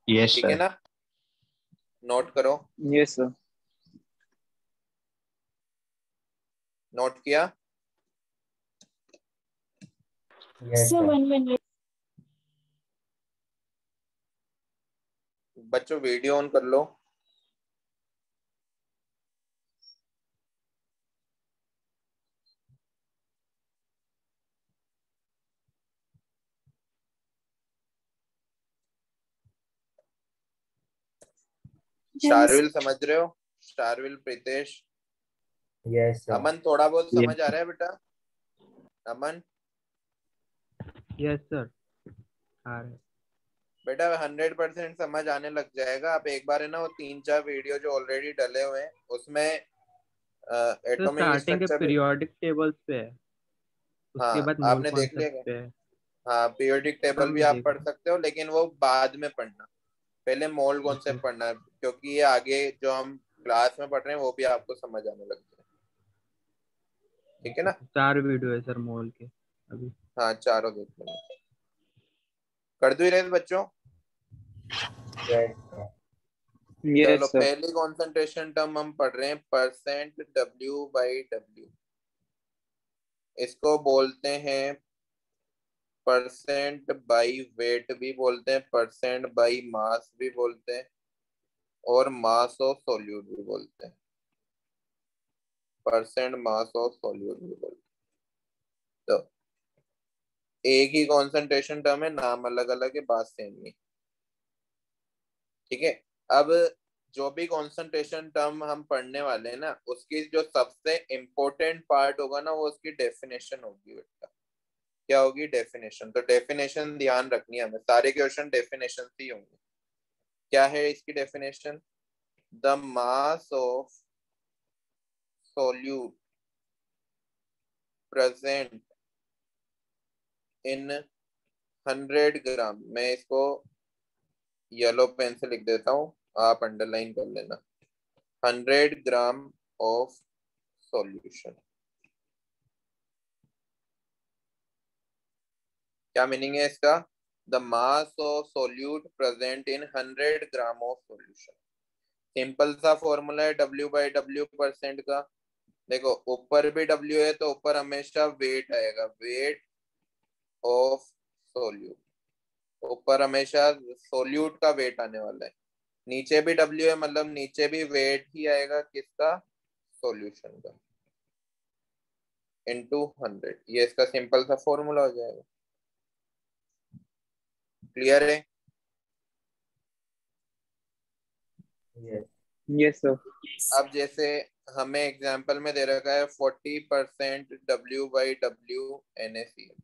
Yes, ठीक है sir. ना? नोट करो। Yes, sir. नोट किया? Yes, So sir. 1 minute. बच्चों वीडियो ऑन कर लो। शारविल समझ रहे हो? Sharvil, Pritesh, Yes, sir. अमन थोड़ा बहुत Yes. समझ आ रहा है बेटा? अमन यस सर आ रहे बेटा 100% समझ आने लग जाएगा। आप एक बार है ना वो 3-4 वीडियो जो ऑलरेडी डले हुए हैं उसमें सर एटॉमिक स्टार्टिंग के स्ट्रक्चर। पीरियोडिक टेबल्स पे है, उसके हाँ बाद मोल आपने देख लिया कॉन्सेप्ट क्या? पे है। हाँ पीरियोडिक टेबल हाँ भी मैं आप देख पढ़ सकते हो, लेकिन वो बाद में पढ़ना, पहले मोल ओके कॉन्सेप्ट पढ़ना है, क्योंकि ये आगे जो हम क्लास में पढ़ रहे हैं वो भी आपको समझ आने लग जाए। ठीक है ना? 4 वीडियो है सर मोल के अभी। हाँ चारों देख लेना। कर दो ही रहे बच्चों। Yes, sir. चलो Yes, sir. पहली कॉन्सेंट्रेशन टर्म हम पढ़ रहे हैं %W/W। इसको बोलते हैं परसेंट बाई वेट भी बोलते हैं, परसेंट बाई मास भी बोलते हैं, और मास ऑफ सॉल्यूट भी बोलते हैं। परसेंट मास ऑफ सॉल्यूट भी बोलते हैं। तो एक ही कॉन्सेंट्रेशन टर्म है, नाम अलग अलग है, बात सेम है। ठीक है, अब जो भी कॉन्सेंट्रेशन टर्म हम पढ़ने वाले हैं ना, उसकी जो सबसे इम्पोर्टेंट पार्ट होगा ना, वो उसकी डेफिनेशन होगी बेटा। क्या होगी? डेफिनेशन। तो डेफिनेशन ध्यान रखनी है हमें, सारे क्वेश्चन डेफिनेशन से ही होंगे। क्या है इसकी definition? The mass of solute present in 100 ग्राम, मैं इसको येलो पेन से लिख देता हूं, आप अंडरलाइन कर लेना। 100 ग्राम ऑफ सॉल्यूशन। क्या मीनिंग है इसका? The mass of solute present in 100 gram of solution. Simple सा फॉर्मूला है W/W परसेंट का। देखो ऊपर भी W है तो ऊपर हमेशा वेट आएगा, वेट ऑफ सोल्यूट। ऊपर हमेशा सोल्यूट का वेट आने वाला है। नीचे भी W है, मतलब नीचे भी वेट ही आएगा, किसका? सॉल्यूशन का, इनटू 100। ये इसका सिंपल सा फॉर्मूला हो जाएगा। क्लियर है? Yes. Yes, sir. अब जैसे हमें एग्जांपल में दे रखा है 40% W/W NaCl।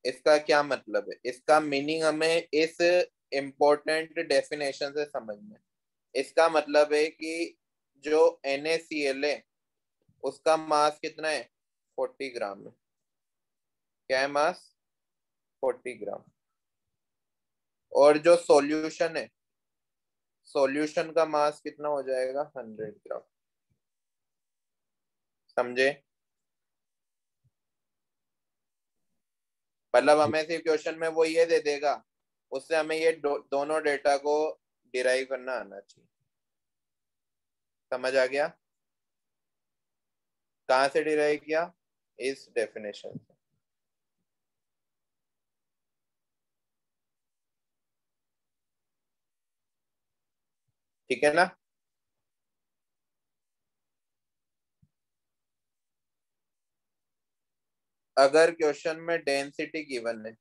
इसका क्या मतलब है? इसका मीनिंग हमें इस इम्पोर्टेंट डेफिनेशन से समझना है। इसका मतलब है कि जो NaCl है उसका मास कितना है? 40 ग्राम है। क्या है मास? 40 ग्राम। और जो सॉल्यूशन है, सॉल्यूशन का मास कितना हो जाएगा? 100 ग्राम। समझे? मतलब हमें सिर्फ क्वेश्चन में वो ये दे देगा, उससे हमें ये दोनों डेटा को डिराइव करना आना चाहिए। समझ आ गया? कहां से डिराइव किया? इस डेफिनेशन से। ठीक है ना? अगर क्वेश्चन में डेंसिटी गिवन है,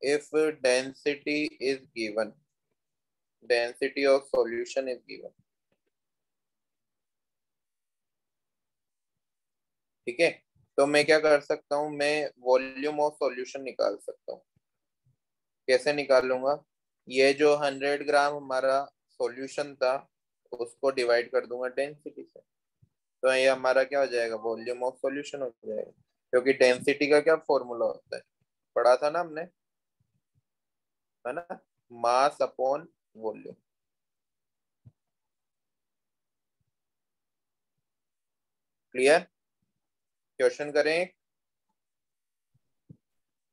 if density is given, density of solution is given, ठीक है, तो मैं क्या कर सकता हूं? मैं वॉल्यूम ऑफ सॉल्यूशन निकाल सकता हूं। कैसे निकालूंगा? ये जो 100 ग्राम हमारा सॉल्यूशन था उसको डिवाइड कर दूंगा डेंसिटी से, तो ये हमारा क्या हो जाएगा? वॉल्यूम ऑफ सॉल्यूशन हो जाएगा। क्योंकि डेंसिटी का क्या फॉर्मूला होता है? पढ़ा था ना हमने, है ना? Mass upon volume. Clear? Question करें?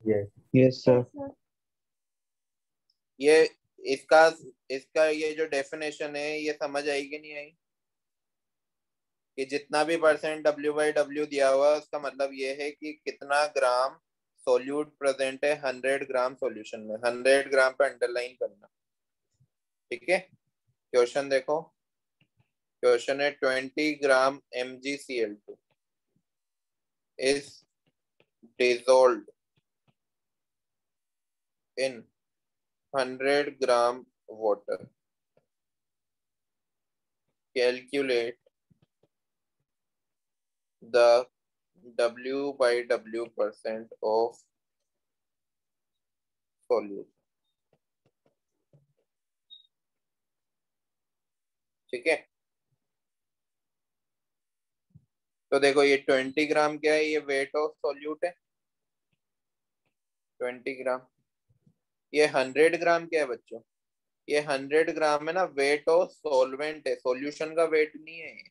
Yes. Yes, sir. ये इसका इसका ये जो डेफिनेशन है, ये समझ आई कि नहीं आई? कि जितना भी परसेंट W/W दिया हुआ है उसका मतलब ये है कि कितना ग्राम सोल्यूट प्रेजेंट है 100 ग्राम सॉल्यूशन में। 100 ग्राम पे अंडरलाइन करना। ठीक है, क्वेश्चन देखो। क्वेश्चन है 20 ग्राम MgCl2 is dissolved in 100 gram water. Calculate the W/W percent of solute. ठीक है, तो देखो ये 20 ग्राम क्या है? ये वेट ऑफ सॉल्यूट है 20 ग्राम। ये 100 ग्राम क्या है बच्चों? ये 100 ग्राम है ना, वेट ऑफ सॉल्वेंट है, सॉल्यूशन का वेट नहीं है ये।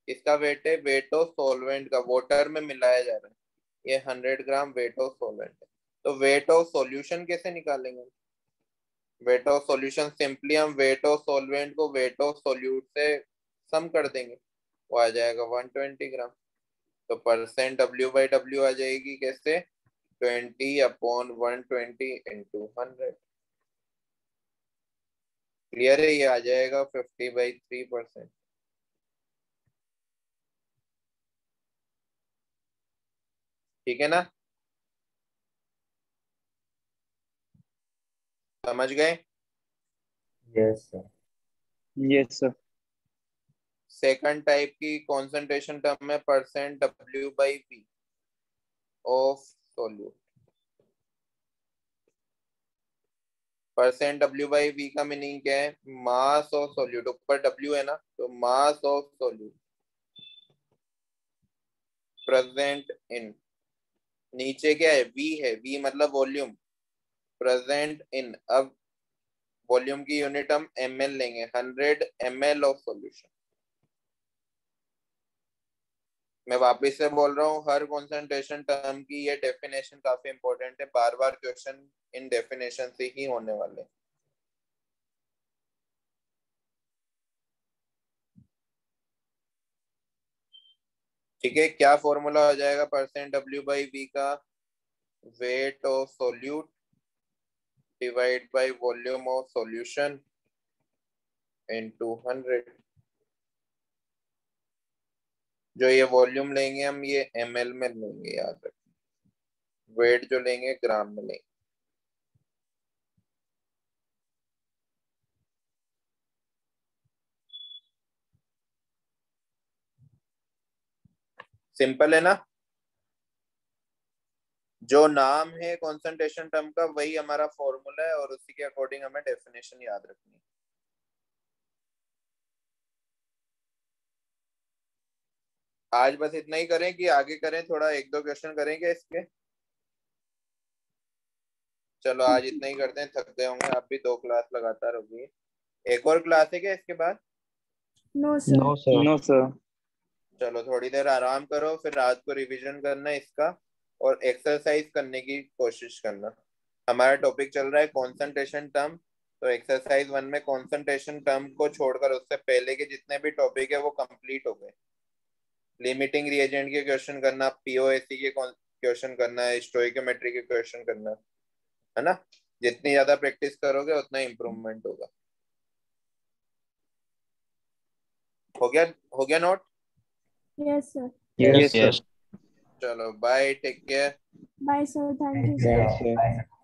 इसका वेट है वेट ऑफ सॉल्वेंट का, वाटर में मिलाया जा रहा है। ये 100 ग्राम वेट ऑफ सॉल्वेंट है। तो वेट ऑफ सॉल्यूशन कैसे निकालेंगे? वेट ऑफ सॉल्यूशन सिंपली हम वेट ऑफ सॉल्वेंट को वेट ऑफ सॉल्यूट से सम कर देंगे, वो आ जाएगा 120 ग्राम। तो परसेंट W/W आ जाएगी कैसे? 20/120 into 100। क्लियर है? ये आ जाएगा 50/3%। ठीक है ना? समझ गए? Yes, sir. Yes, sir. Second type की कॉन्सेंट्रेशन टर्म है %W/V ऑफ सोल्यूट। %W/V का मीनिंग क्या है? Mass of solute. ऊपर W है ना, तो mass of solute present in. नीचे क्या है? V है। V मतलब वॉल्यूम। Present in. अब वॉल्यूम की यूनिट हम ml लेंगे। 100 ml ऑफ सॉल्यूशन। मैं वापस से बोल रहा हूँ, हर कॉन्सेंट्रेशन टर्म की ये डेफिनेशन काफी इंपॉर्टेंट है। बार बार क्वेश्चन इन डेफिनेशन से ही होने वाले। ठीक है, क्या फॉर्मूला हो जाएगा %W/V का? Weight of solute divide by volume of solution into 100। जो ये वॉल्यूम लेंगे हम, ये ml में लेंगे, याद रखें। वेट जो लेंगे ग्राम में लेंगे। सिंपल है ना? जो नाम है कॉन्सेंट्रेशन टर्म का, वही हमारा फॉर्मूला है और उसी के अकॉर्डिंग हमें डेफिनेशन याद रखनी है। आज बस इतना ही करें कि आगे करें? थोड़ा 1-2 क्वेश्चन करेंगे इसके। चलो आज इतना ही करते हैं, थक गए होंगे आप भी। 2 क्लास लगातार होगी। एक और क्लास है क्या इसके बाद? No sir. No, sir. No, sir. चलो थोड़ी देर आराम करो, फिर रात को रिवीजन करना इसका और एक्सरसाइज करने की कोशिश करना। हमारा टॉपिक चल रहा है कॉन्सेंट्रेशन टर्म। तो एक्सरसाइज 1 में कॉन्सेंट्रेशन टर्म को छोड़कर उससे पहले के जितने भी टॉपिक है वो कंप्लीट हो गए। लिमिटिंग रिएजेंट के क्वेश्चन करना, पीओएसी के क्वेश्चन करना है, स्टोइकियोमेट्री के क्वेश्चन करना है ना? जितनी ज्यादा प्रैक्टिस करोगे उतना इंप्रूवमेंट होगा। हो गया note? Yes sir. Yes, Yes, sir. sir. चलो bye, take care. Bye sir, thank you Yeah. Sir. Yes, sir.